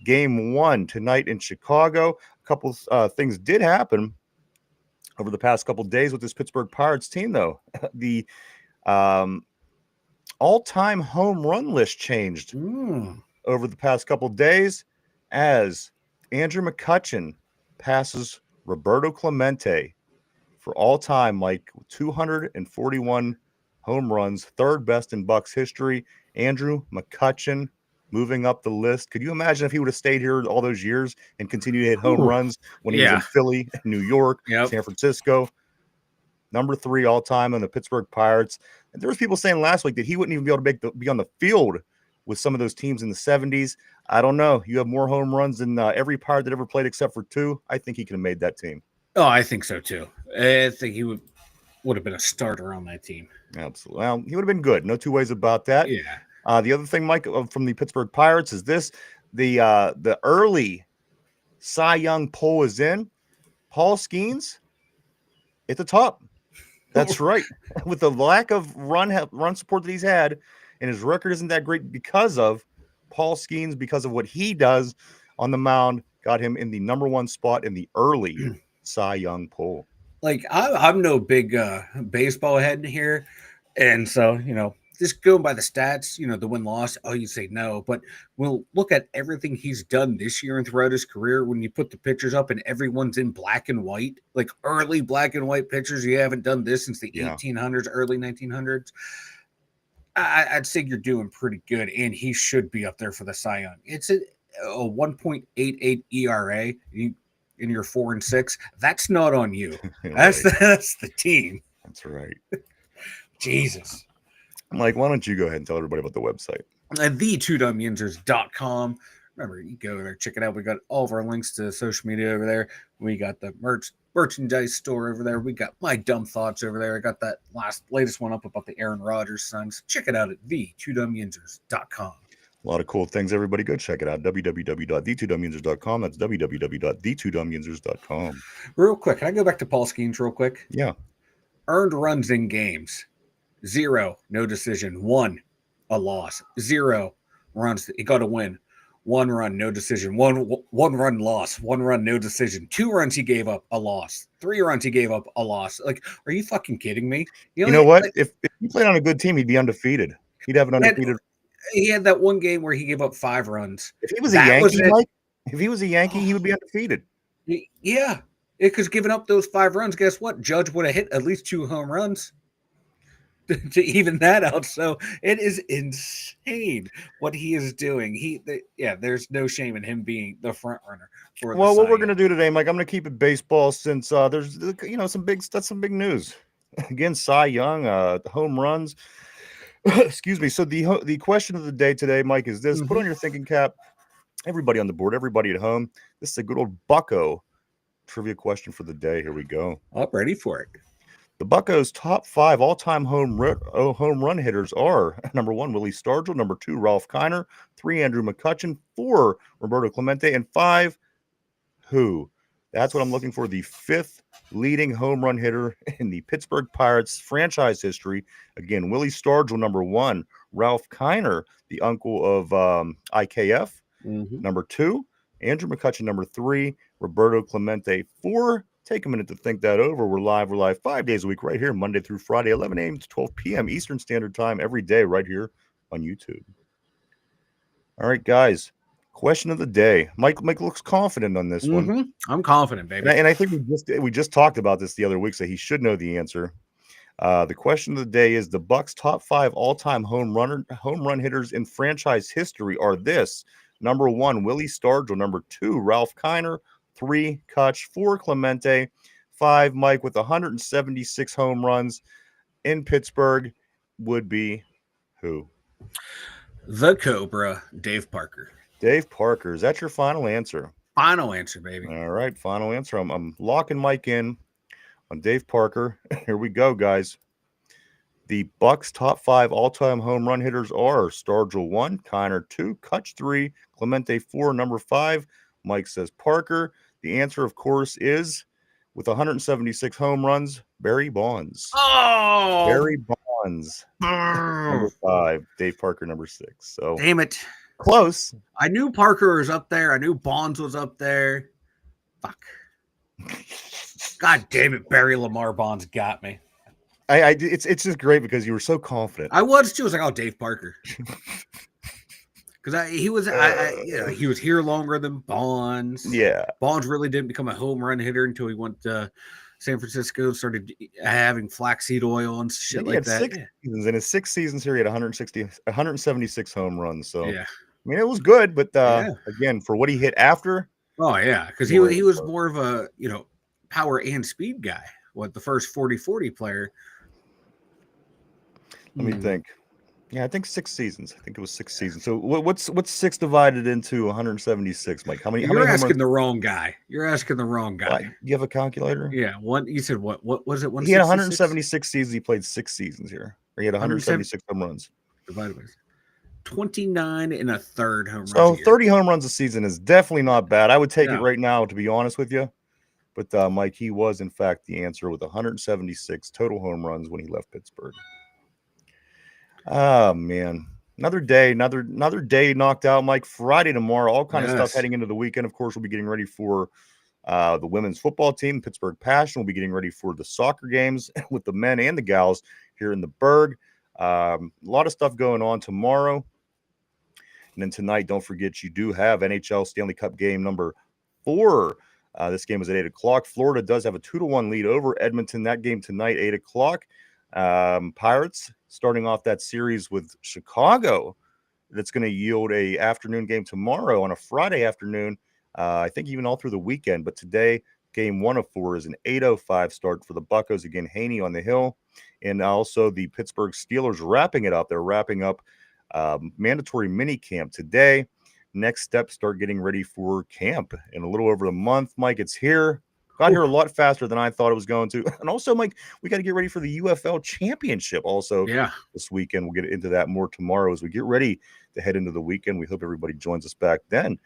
game 1 tonight in Chicago. A couple things did happen over the past couple days with this Pittsburgh Pirates team, though. The all-time home run list changed over the past couple days as Andrew McCutchen passes Roberto Clemente for all-time, Mike, 241 home runs, third best in Bucks history. Andrew McCutchen moving up the list. Could you imagine if he would have stayed here all those years and continued to hit home runs when he was in Philly, New York, San Francisco? Number 3 all-time on the Pittsburgh Pirates. And there was people saying last week that he wouldn't even be able to be on the field with some of those teams in the 70s. I don't know. You have more home runs than every Pirate that ever played except for 2. I think he could have made that team. Oh, I think so too. I think he would have been a starter on that team. Absolutely. Well, he would have been good. No two ways about that. Yeah. The other thing, Mike, from the Pittsburgh Pirates is this. The early Cy Young poll is in. Paul Skeens at the top. That's right. With the lack of run support that he's had, and his record isn't that great because of Paul Skeens, because of what he does on the mound, got him in the number 1 spot in the early Cy Young poll. Like, I'm no big baseball head here, and so, just going by the stats, the win-loss, you say no, but we'll look at everything he's done this year and throughout his career. When you put the pictures up and everyone's in black and white, like early black and white pictures, you haven't done this since the 1800s, early 1900s. I'd say you're doing pretty good, and he should be up there for the Cy Young. It's a 1.88 ERA, and you're 4-6. That's not on you. That's the team. That's right. Jesus. Mike, why don't you go ahead and tell everybody about the website? The2dumbyinzers.com. Remember, you go there, check it out. We got all of our links to social media over there. We got the merchandise store over there. We got my dumb thoughts over there. I got that latest one up about the Aaron Rodgers sons. Check it out at the2dumbyinzers.com. A lot of cool things. Everybody go check it out. www.the2dumbyinzers.com. That's www.the2dumbyinzers.com. Real quick, can I go back to Paul Skeens real quick? Yeah. Earned runs in games. 0, no decision. 1, a loss. 0 runs. He got a win. 1 run, no decision. One run loss. 1 run, no decision. 2 runs he gave up, a loss. 3 runs he gave up, a loss. Like, are you fucking kidding me? You know what? Like, if he played on a good team, he'd be undefeated. He'd have an undefeated. He had that one game where he gave up 5 runs. If he was a Yankee, Mike, if he was a Yankee, he would be undefeated. Yeah, because giving up those 5 runs, guess what? Judge would have hit at least 2 home runs to even that out. So it is insane what he is doing. There's no shame in him being the front runner. Well, what we're going to do today, Mike, I'm going to keep it baseball since there's some big news. Again, Cy Young, home runs. Excuse me. So the question of the day today, Mike, is this. Put on your thinking cap. Everybody on the board, everybody at home. This is a good old Bucko trivia question for the day. Here we go. I'm ready for it. The Buccos' top 5 all-time home run hitters are number 1, Willie Stargell, number 2, Ralph Kiner, 3, Andrew McCutchen, 4, Roberto Clemente, and 5, who? That's what I'm looking for. The 5th leading home run hitter in the Pittsburgh Pirates franchise history. Again, Willie Stargell, number 1, Ralph Kiner, the uncle of IKF, number 2, Andrew McCutchen, number 3, Roberto Clemente, 4. Take a minute to think that over. We're live 5 days a week right here, Monday through Friday, 11 a.m. to 12 p.m. Eastern Standard Time every day right here on YouTube. All right, guys. Question of the day. Mike looks confident on this one. I'm confident, baby. And I think we just talked about this the other week, so he should know the answer. The question of the day is the Bucks' top 5 all-time home run hitters in franchise history are this. Number 1, Willie Stargell. Number 2, Ralph Kiner. 3, Kutch, 4, Clemente, 5, Mike, with 176 home runs in Pittsburgh would be who? The Cobra, Dave Parker. Dave Parker. Is that your final answer? Final answer, baby. All right, final answer. I'm locking Mike in on Dave Parker. Here we go, guys. The Bucks' top 5 all-time home run hitters are Stargell 1, Kiner 2, Kutch 3, Clemente 4, number 5. Mike says Parker. The answer, of course, is with 176 home runs, Barry Bonds. Oh, Barry Bonds, number 5. Dave Parker, number 6. So damn it. close. I knew Parker was up there. I knew Bonds was up there. Fuck. God damn it, Barry Lamar Bonds got me. It's just great because you were so confident. I was too. I was like, oh, Dave Parker. Because he was here longer than Bonds. Yeah. Bonds really didn't become a home run hitter until he went to San Francisco, started having flaxseed oil and shit like that. 6 seasons. In his 6 seasons here, he had 176 home runs. So yeah, I mean, it was good, but again, for what he hit after. Oh yeah, because he was more of a power and speed guy. What the first 40-40 player. Let me think. Yeah, I think 6 seasons. I think it was 6 seasons. So what's 6 divided into 176, Mike? How many? You're asking the wrong guy. You're asking the wrong guy. What? You have a calculator? Yeah. You said what? What was it? He had 176 seasons. He played 6 seasons here. Or he had 176 home runs. Divided by 29 and a third home runs. So 30 home runs a season is definitely not bad. I would take it No. right now, to be honest with you. But Mike, he was in fact the answer with 176 total home runs when he left Pittsburgh. Oh man, another day knocked out, Mike. Friday tomorrow, all kind of stuff heading into the weekend. Of course, we'll be getting ready for the women's football team, Pittsburgh Passion. We'll be getting ready for the soccer games with the men and the gals here in the Berg. A lot of stuff going on tomorrow. And then tonight, don't forget, you do have NHL Stanley Cup game number 4. This game is at 8 o'clock. Florida does have a 2-1 lead over Edmonton. That game tonight, 8 o'clock. Pirates starting off that series with Chicago. That's going to yield a afternoon game tomorrow on a Friday afternoon. I think even all through the weekend. But today, game 1 of 4 is an 8:05 start for the Buccos. Again, Haney on the hill. And also the Pittsburgh Steelers wrapping it up. They're wrapping up mandatory mini camp today. Next step, start getting ready for camp in a little over a month. Mike, it's here. Got here a lot faster than I thought it was going to. And also, Mike, we got to get ready for the UFL championship also this weekend. We'll get into that more tomorrow as we get ready to head into the weekend. We hope everybody joins us back then.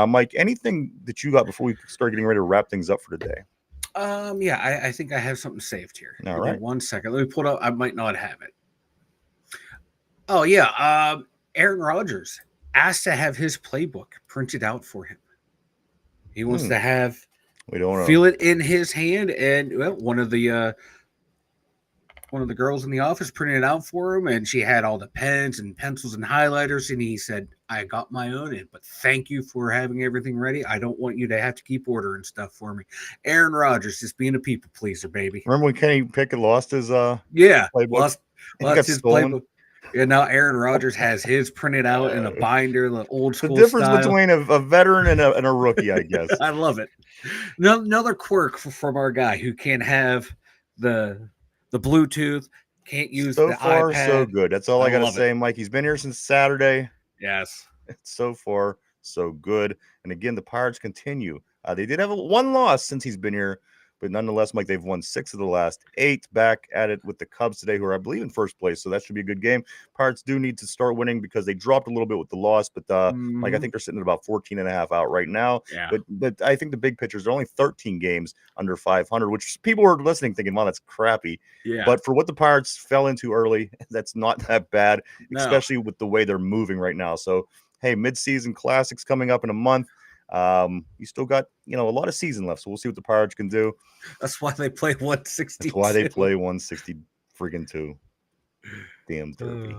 Mike, anything that you got before we start getting ready to wrap things up for today? I think I have something saved here. All right. 1 second. Let me pull it up. I might not have it. Oh, yeah. Aaron Rodgers asked to have his playbook printed out for him. He wants to have feel it in his hand, and one of the girls in the office printed it out for him, and she had all the pens and pencils and highlighters, and he said, I got my own in, but thank you for having everything ready. I don't want you to have to keep ordering stuff for me. Aaron Rodgers just being a people pleaser, baby. Remember when Kenny Pickett lost his playbook? Lost his stolen? playbook. Yeah, now Aaron Rodgers has his printed out in a binder, the old school The difference style. between a veteran and a rookie, I guess. I love it. Another quirk from our guy who can't have the Bluetooth, can't use the far, iPad. so good. That's all I got to say, it. Mike. He's been here since Saturday. Yes. It's so far, so good. And again, the Pirates continue. They did have one loss since he's been here, but nonetheless, Mike, they've won 6 of the last 8. Back at it with the Cubs today, who are, I believe, in first place. So that should be a good game. Pirates do need to start winning because they dropped a little bit with the loss. But Mike, I think they're sitting at about 14.5 out right now. Yeah. But I think the big pictures are only 13 games under 500, which people are listening thinking, wow, that's crappy. Yeah. But for what the Pirates fell into early, that's not that bad, especially with the way they're moving right now. So, hey, midseason classics coming up in a month. You still got, a lot of season left, so we'll see what the Pirates can do. That's why they play 160. That's why they play 160 friggin' 2. Damn derby.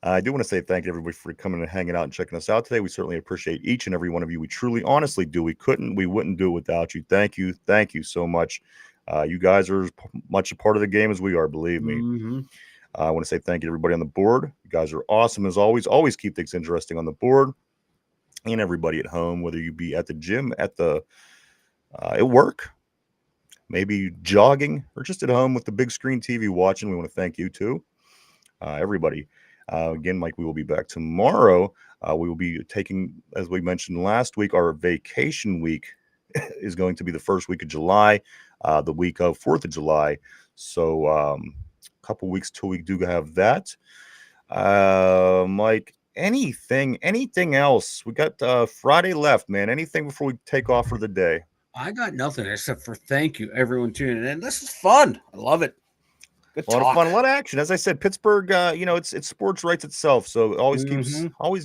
I do want to say thank you everybody for coming and hanging out and checking us out today. We certainly appreciate each and every one of you. We truly, honestly do. We wouldn't do it without you. Thank you so much. You guys are as much a part of the game as we are, believe me. I want to say thank you to everybody on the board. You guys are awesome as always. Always keep things interesting on the board. and everybody at home, whether you be at the gym, at work, maybe jogging, or just at home with the big screen TV watching. We want to thank you too, everybody. Again, Mike, we will be back tomorrow. We will be taking, as we mentioned last week, our vacation week is going to be the first week of July, the week of 4th of July. So a couple weeks till we do have that. Mike, anything else? We got Friday left, man. Anything before we take off for the day? I got nothing except for thank you, everyone tuning in. This is fun. I love it. Good A lot talk. of fun, a lot of action. As I said, Pittsburgh, it's sports rights itself, so it always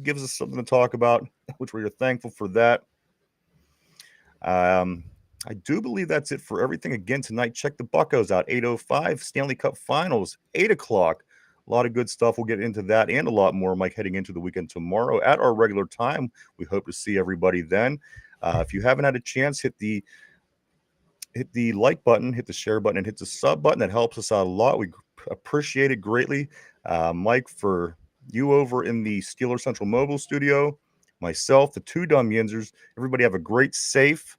gives us something to talk about, which we're thankful for that. I do believe that's it for everything. Again, tonight, check the Buccos out. 8:05 Stanley Cup Finals, 8 o'clock. A lot of good stuff. We'll get into that and a lot more, Mike, heading into the weekend tomorrow at our regular time. We hope to see everybody then. If you haven't had a chance, hit the like button, hit the share button, and hit the sub button. That helps us out a lot. We appreciate it greatly. Mike, for you over in the Steeler Central Mobile Studio, myself, the two dumb Yinzers, everybody have a great, safe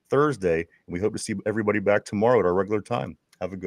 Thursday, and we hope to see everybody back tomorrow at our regular time. Have a good one.